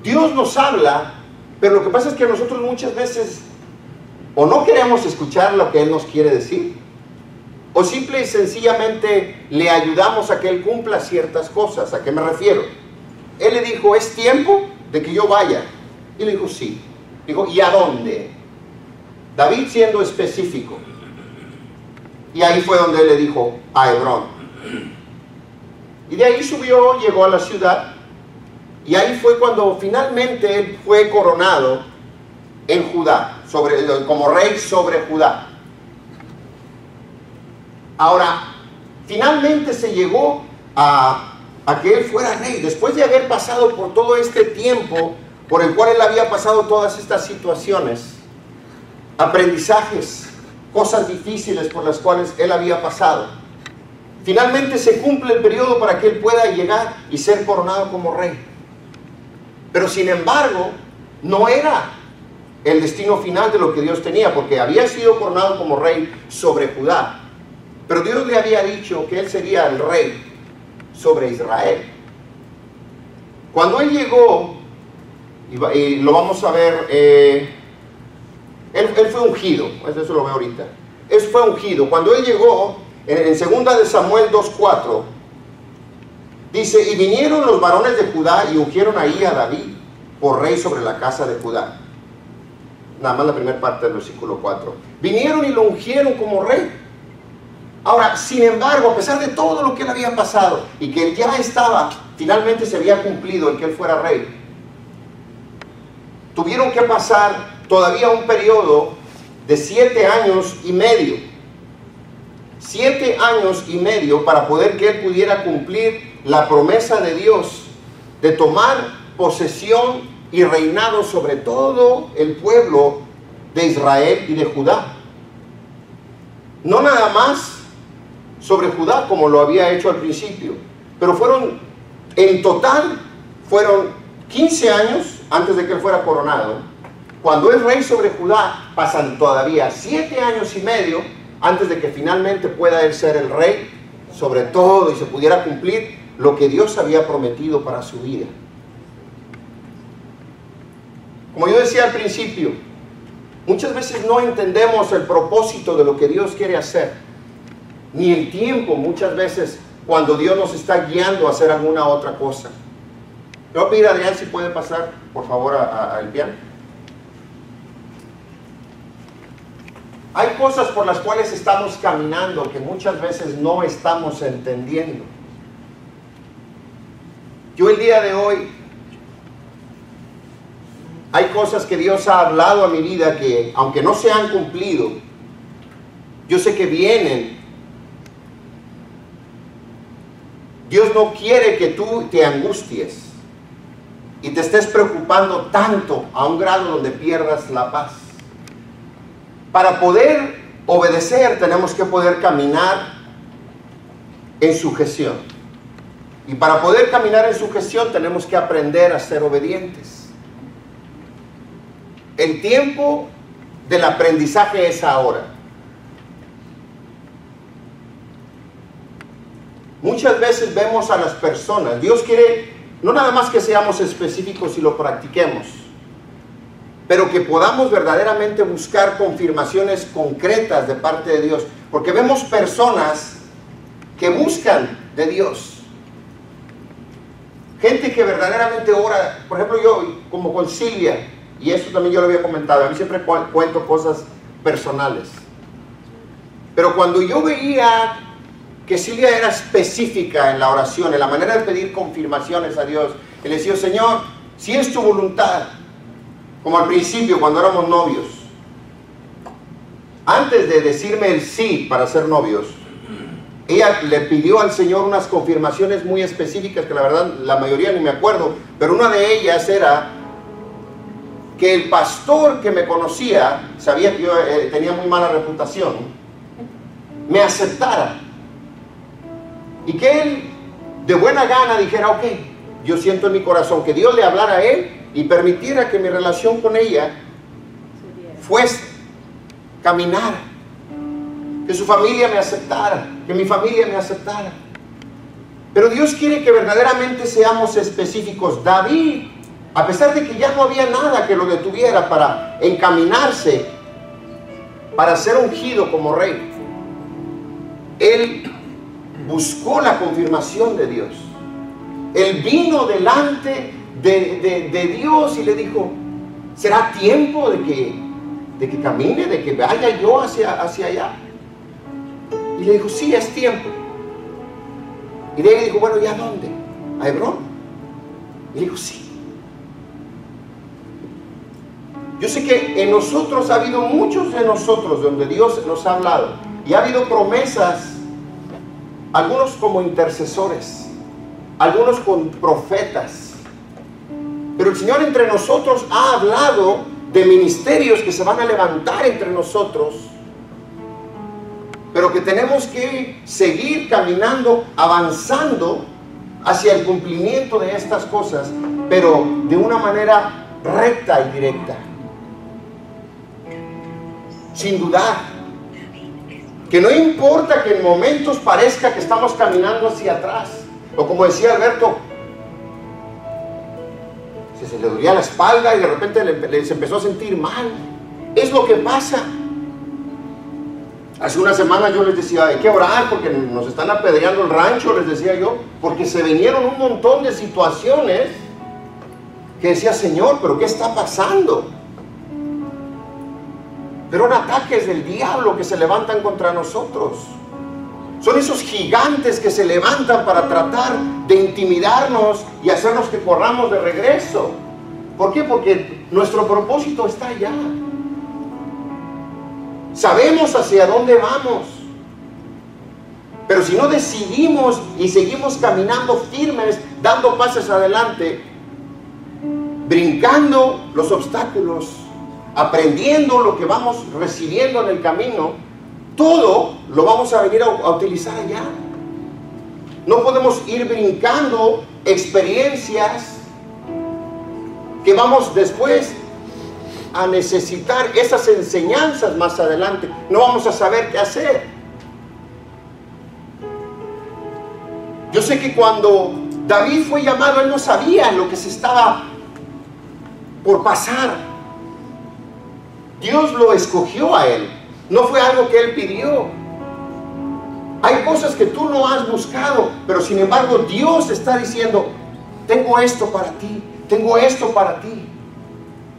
Dios nos habla, pero lo que pasa es que nosotros muchas veces o no queremos escuchar lo que Él nos quiere decir, o simple y sencillamente le ayudamos a que él cumpla ciertas cosas. ¿A qué me refiero? Él le dijo, ¿es tiempo de que yo vaya? Y le dijo, sí. Dijo, ¿y a dónde? David siendo específico. Y ahí fue donde él le dijo, a Hebrón. Y de ahí subió, llegó a la ciudad. Y ahí fue cuando finalmente él fue coronado en Judá, como rey sobre Judá. Ahora, finalmente se llegó a que él fuera rey, después de haber pasado por todo este tiempo, por el cual él había pasado todas estas situaciones, aprendizajes, cosas difíciles por las cuales él había pasado. Finalmente se cumple el periodo para que él pueda llegar y ser coronado como rey. Pero sin embargo, no era el destino final de lo que Dios tenía, porque había sido coronado como rey sobre Judá. Pero Dios le había dicho que él sería el rey sobre Israel. Cuando él llegó, y lo vamos a ver, él fue ungido, eso lo veo ahorita. Él fue ungido. Cuando él llegó, en 2 de Samuel 2:4, dice, y vinieron los varones de Judá y ungieron ahí a David por rey sobre la casa de Judá. Nada más la primera parte del versículo 4. Vinieron y lo ungieron como rey. Ahora, sin embargo, a pesar de todo lo que él había pasado y que él ya estaba, finalmente se había cumplido el que él fuera rey, tuvieron que pasar todavía un periodo de 7 años y medio. 7 años y medio para poder que él pudiera cumplir la promesa de Dios de tomar posesión y reinado sobre todo el pueblo de Israel y de Judá. No nada más sobre Judá como lo había hecho al principio, pero en total fueron 15 años antes de que él fuera coronado. Cuando es rey sobre Judá, pasan todavía 7 años y medio antes de que finalmente pueda él ser el rey sobre todo y se pudiera cumplir lo que Dios había prometido para su vida. Como yo decía al principio, muchas veces no entendemos el propósito de lo que Dios quiere hacer, ni el tiempo muchas veces cuando Dios nos está guiando a hacer alguna otra cosa. Yo voy a pedir a Adrián si puede pasar por favor al piano. Hay cosas por las cuales estamos caminando que muchas veces no estamos entendiendo. Yo el día de hoy, hay cosas que Dios ha hablado a mi vida que, aunque no se han cumplido, yo sé que vienen. Dios no quiere que tú te angusties y te estés preocupando tanto a un grado donde pierdas la paz. Para poder obedecer tenemos que poder caminar en sujeción. Y para poder caminar en sujeción tenemos que aprender a ser obedientes. El tiempo del aprendizaje es ahora. Muchas veces vemos a las personas, Dios quiere no nada más que seamos específicos y lo practiquemos, pero que podamos verdaderamente buscar confirmaciones concretas de parte de Dios, porque vemos personas que buscan de Dios. Gente que verdaderamente ora, por ejemplo yo, como con Silvia, y esto también yo lo había comentado, a mí siempre cuento cosas personales. Pero cuando yo veía que Silvia era específica en la oración, en la manera de pedir confirmaciones a Dios, y le decía, Señor, si es tu voluntad, como al principio cuando éramos novios, antes de decirme el sí para ser novios, ella le pidió al Señor unas confirmaciones muy específicas que la verdad la mayoría ni me acuerdo, pero una de ellas era que el pastor que me conocía, sabía que yo tenía muy mala reputación, me aceptara y que él de buena gana dijera, ok, yo siento en mi corazón que Dios le hablara a él y permitiera que mi relación con ella fuese, caminara, que su familia me aceptara, que mi familia me aceptara. Pero Dios quiere que verdaderamente seamos específicos. David, a pesar de que ya no había nada que lo detuviera para encaminarse, para ser ungido como rey, él buscó la confirmación de Dios. Él vino delante de Dios y le dijo, ¿será tiempo de que camine, de que vaya yo hacia allá? Y le dijo, sí, es tiempo. Y de ahí le dijo, bueno, ¿y a dónde? ¿A Hebrón? Y le dijo, sí. Yo sé que en nosotros ha habido muchos de nosotros donde Dios nos ha hablado y ha habido promesas, algunos como intercesores, algunos con profetas, pero el Señor entre nosotros ha hablado de ministerios que se van a levantar entre nosotros, pero que tenemos que seguir caminando, avanzando hacia el cumplimiento de estas cosas, pero de una manera recta y directa, sin dudar, que no importa que en momentos parezca que estamos caminando hacia atrás, o como decía Alberto, se le dolía la espalda y de repente se empezó a sentir mal. Es lo que pasa. Hace una semana yo les decía, hay que orar porque nos están apedreando el rancho, les decía yo, porque se vinieron un montón de situaciones que decía, Señor, ¿pero qué está pasando? Pero son ataques del diablo que se levantan contra nosotros. Son esos gigantes que se levantan para tratar de intimidarnos y hacernos que corramos de regreso. ¿Por qué? Porque nuestro propósito está allá. Sabemos hacia dónde vamos. Pero si no decidimos y seguimos caminando firmes, dando pasos adelante, brincando los obstáculos, aprendiendo lo que vamos recibiendo en el camino, todo lo vamos a venir a utilizar allá. No podemos ir brincando experiencias que vamos después a necesitar esas enseñanzas más adelante. No vamos a saber qué hacer. Yo sé que cuando David fue llamado, él no sabía lo que se estaba por pasar. Dios lo escogió a él. No fue algo que él pidió. Hay cosas que tú no has buscado, pero sin embargo Dios está diciendo, tengo esto para ti, tengo esto para ti.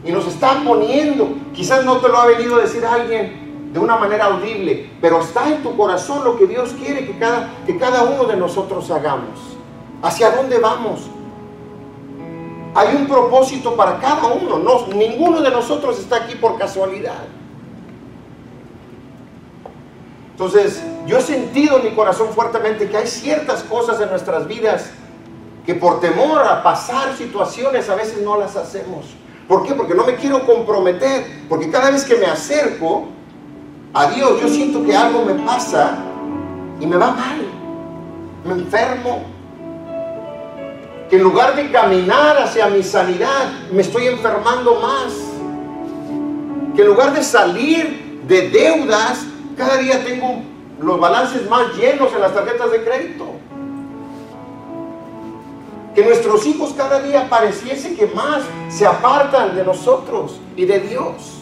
Y nos está poniendo, quizás no te lo ha venido a decir alguien de una manera audible, pero está en tu corazón lo que Dios quiere que cada uno de nosotros hagamos. ¿Hacia dónde vamos? Hay un propósito para cada uno. Ninguno de nosotros está aquí por casualidad. Entonces, yo he sentido en mi corazón fuertemente que hay ciertas cosas en nuestras vidas que por temor a pasar situaciones a veces no las hacemos. ¿Por qué? Porque no me quiero comprometer, porque cada vez que me acerco a Dios, yo siento que algo me pasa y me va mal, me enfermo, que en lugar de caminar hacia mi sanidad, me estoy enfermando más, que en lugar de salir de deudas, cada día tengo los balances más llenos en las tarjetas de crédito. Que nuestros hijos cada día pareciese que más se apartan de nosotros y de Dios.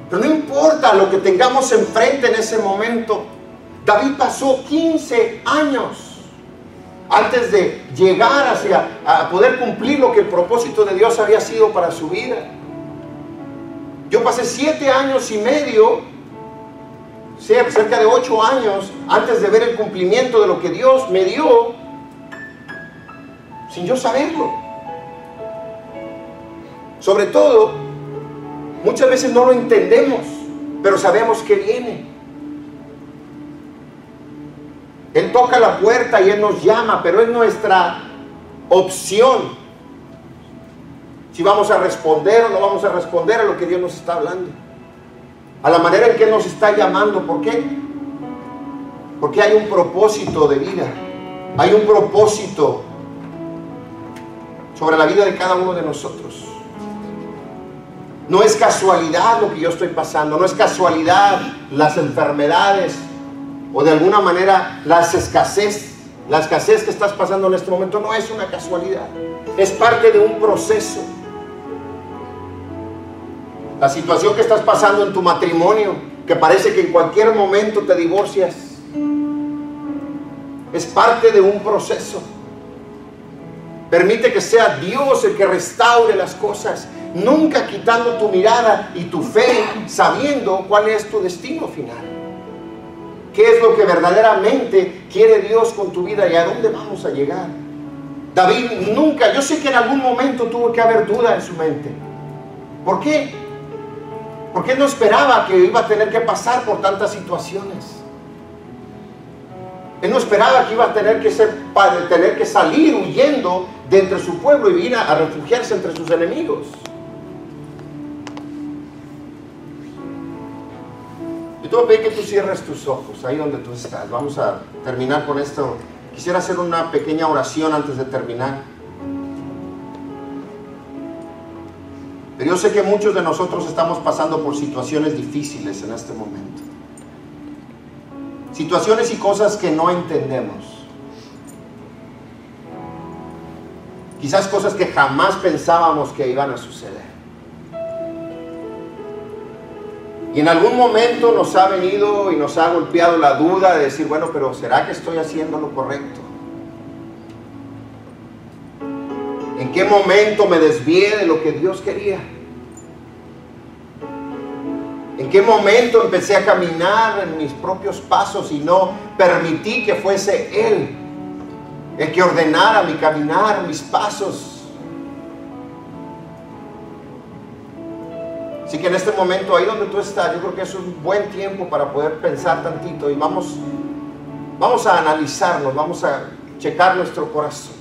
Pero no importa lo que tengamos enfrente en ese momento. David pasó 15 años antes de llegar a poder cumplir lo que el propósito de Dios había sido para su vida. Yo pasé 7 años y medio, cerca de 8 años, antes de ver el cumplimiento de lo que Dios me dio, sin yo saberlo. Sobre todo, muchas veces no lo entendemos, pero sabemos que viene. Él toca la puerta y Él nos llama, pero es nuestra opción si vamos a responder o no vamos a responder a lo que Dios nos está hablando, a la manera en que Él nos está llamando. ¿Por qué? Porque hay un propósito de vida, hay un propósito sobre la vida de cada uno de nosotros. No es casualidad lo que yo estoy pasando, no es casualidad las enfermedades o de alguna manera la escasez que estás pasando en este momento. No es una casualidad, es parte de un proceso. La situación que estás pasando en tu matrimonio, que parece que en cualquier momento te divorcias. Es parte de un proceso. Permite que sea Dios el que restaure las cosas, nunca quitando tu mirada y tu fe, sabiendo cuál es tu destino final. ¿Qué es lo que verdaderamente quiere Dios con tu vida y a dónde vamos a llegar? David nunca, yo sé que en algún momento tuvo que haber duda en su mente. ¿Por qué? Porque él no esperaba que iba a tener que pasar por tantas situaciones. Él no esperaba que iba a tener que salir huyendo de entre su pueblo y ir a refugiarse entre sus enemigos. Yo te voy a pedir que tú cierres tus ojos ahí donde tú estás. Vamos a terminar con esto. Quisiera hacer una pequeña oración antes de terminar. Pero yo sé que muchos de nosotros estamos pasando por situaciones difíciles en este momento. Situaciones y cosas que no entendemos. Quizás cosas que jamás pensábamos que iban a suceder. Y en algún momento nos ha venido y nos ha golpeado la duda de decir, bueno, pero ¿será que estoy haciendo lo correcto? ¿En qué momento me desvié de lo que Dios quería? ¿En qué momento empecé a caminar en mis propios pasos y no permití que fuese Él el que ordenara mi caminar, mis pasos? Así que en este momento, ahí donde tú estás, yo creo que es un buen tiempo para poder pensar tantito y vamos a analizarnos, vamos a checar nuestro corazón.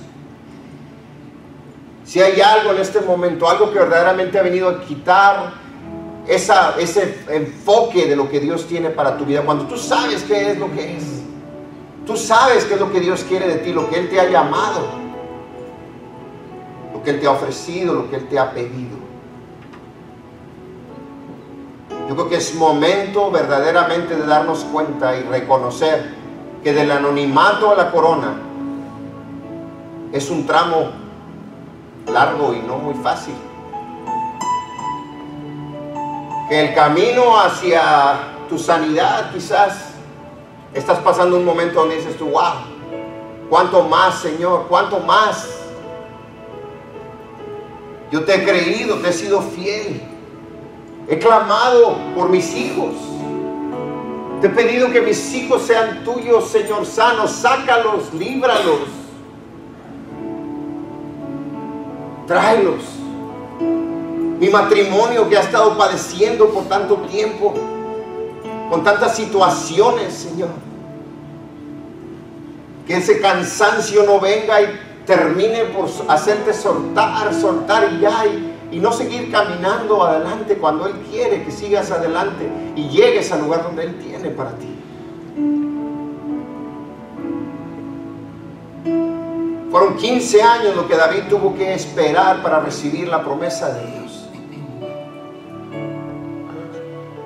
Si hay algo en este momento, algo que verdaderamente ha venido a quitar ese enfoque de lo que Dios tiene para tu vida, cuando tú sabes qué es lo que es, tú sabes qué es lo que Dios quiere de ti, lo que Él te ha llamado, lo que Él te ha ofrecido, lo que Él te ha pedido. Yo creo que es momento verdaderamente de darnos cuenta y reconocer que del anonimato a la corona es un tramo largo y no muy fácil. Que el camino hacia tu sanidad, quizás estás pasando un momento donde dices tú, wow, ¿cuánto más, Señor? ¿Cuánto más? Yo te he creído, te he sido fiel. He clamado por mis hijos. Te he pedido que mis hijos sean tuyos, Señor, sanos. Sácalos, líbralos. Tráelos. Mi matrimonio que ha estado padeciendo por tanto tiempo, con tantas situaciones, Señor. Que ese cansancio no venga y termine por hacerte soltar y ya, y no seguir caminando adelante cuando Él quiere que sigas adelante y llegues al lugar donde Él tiene para ti. Fueron 15 años lo que David tuvo que esperar para recibir la promesa de Dios.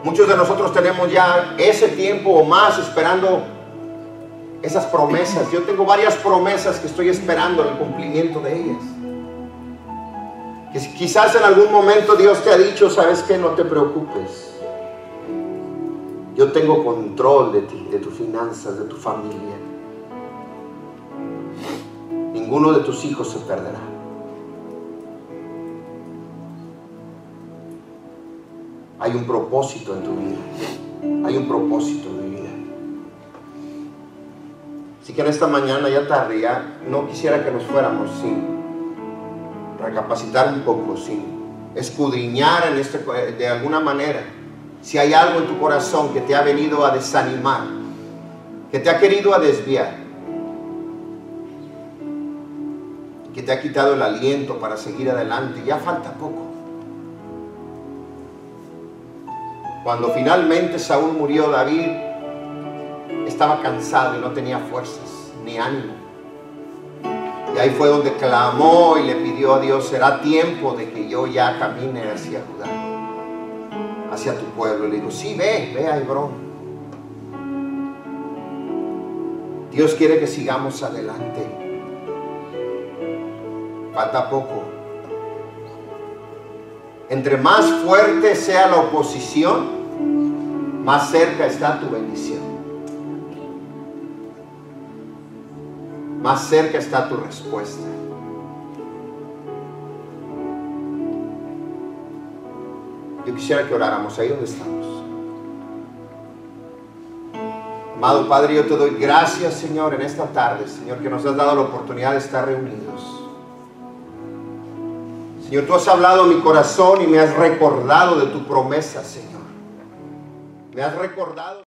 Muchos de nosotros tenemos ya ese tiempo o más esperando esas promesas. Yo tengo varias promesas que estoy esperando el cumplimiento de ellas. Que quizás en algún momento Dios te ha dicho, ¿sabes qué? No te preocupes. Yo tengo control de ti, de tus finanzas, de tu familia. Ninguno de tus hijos se perderá. Hay un propósito en tu vida. Hay un propósito en mi vida. Así que en esta mañana ya tarde, ya no quisiera que nos fuéramos sin recapacitar un poco, sin escudriñar de alguna manera. Si hay algo en tu corazón que te ha venido a desanimar, que te ha querido a desviar, que te ha quitado el aliento para seguir adelante, ya falta poco. Cuando finalmente Saúl murió, David estaba cansado y no tenía fuerzas ni ánimo. Y ahí fue donde clamó y le pidió a Dios, será tiempo de que yo ya camine hacia Judá, hacia tu pueblo. Y le dijo, sí, ve a Hebrón. Dios quiere que sigamos adelante. Falta poco. Entre más fuerte sea la oposición, más cerca está tu bendición. Más cerca está tu respuesta. Yo quisiera que oráramos ahí donde estamos. Amado Padre, yo te doy gracias, Señor, en esta tarde, Señor, que nos has dado la oportunidad de estar reunidos. Señor, tú has hablado a mi corazón y me has recordado de tu promesa, Señor. Me has recordado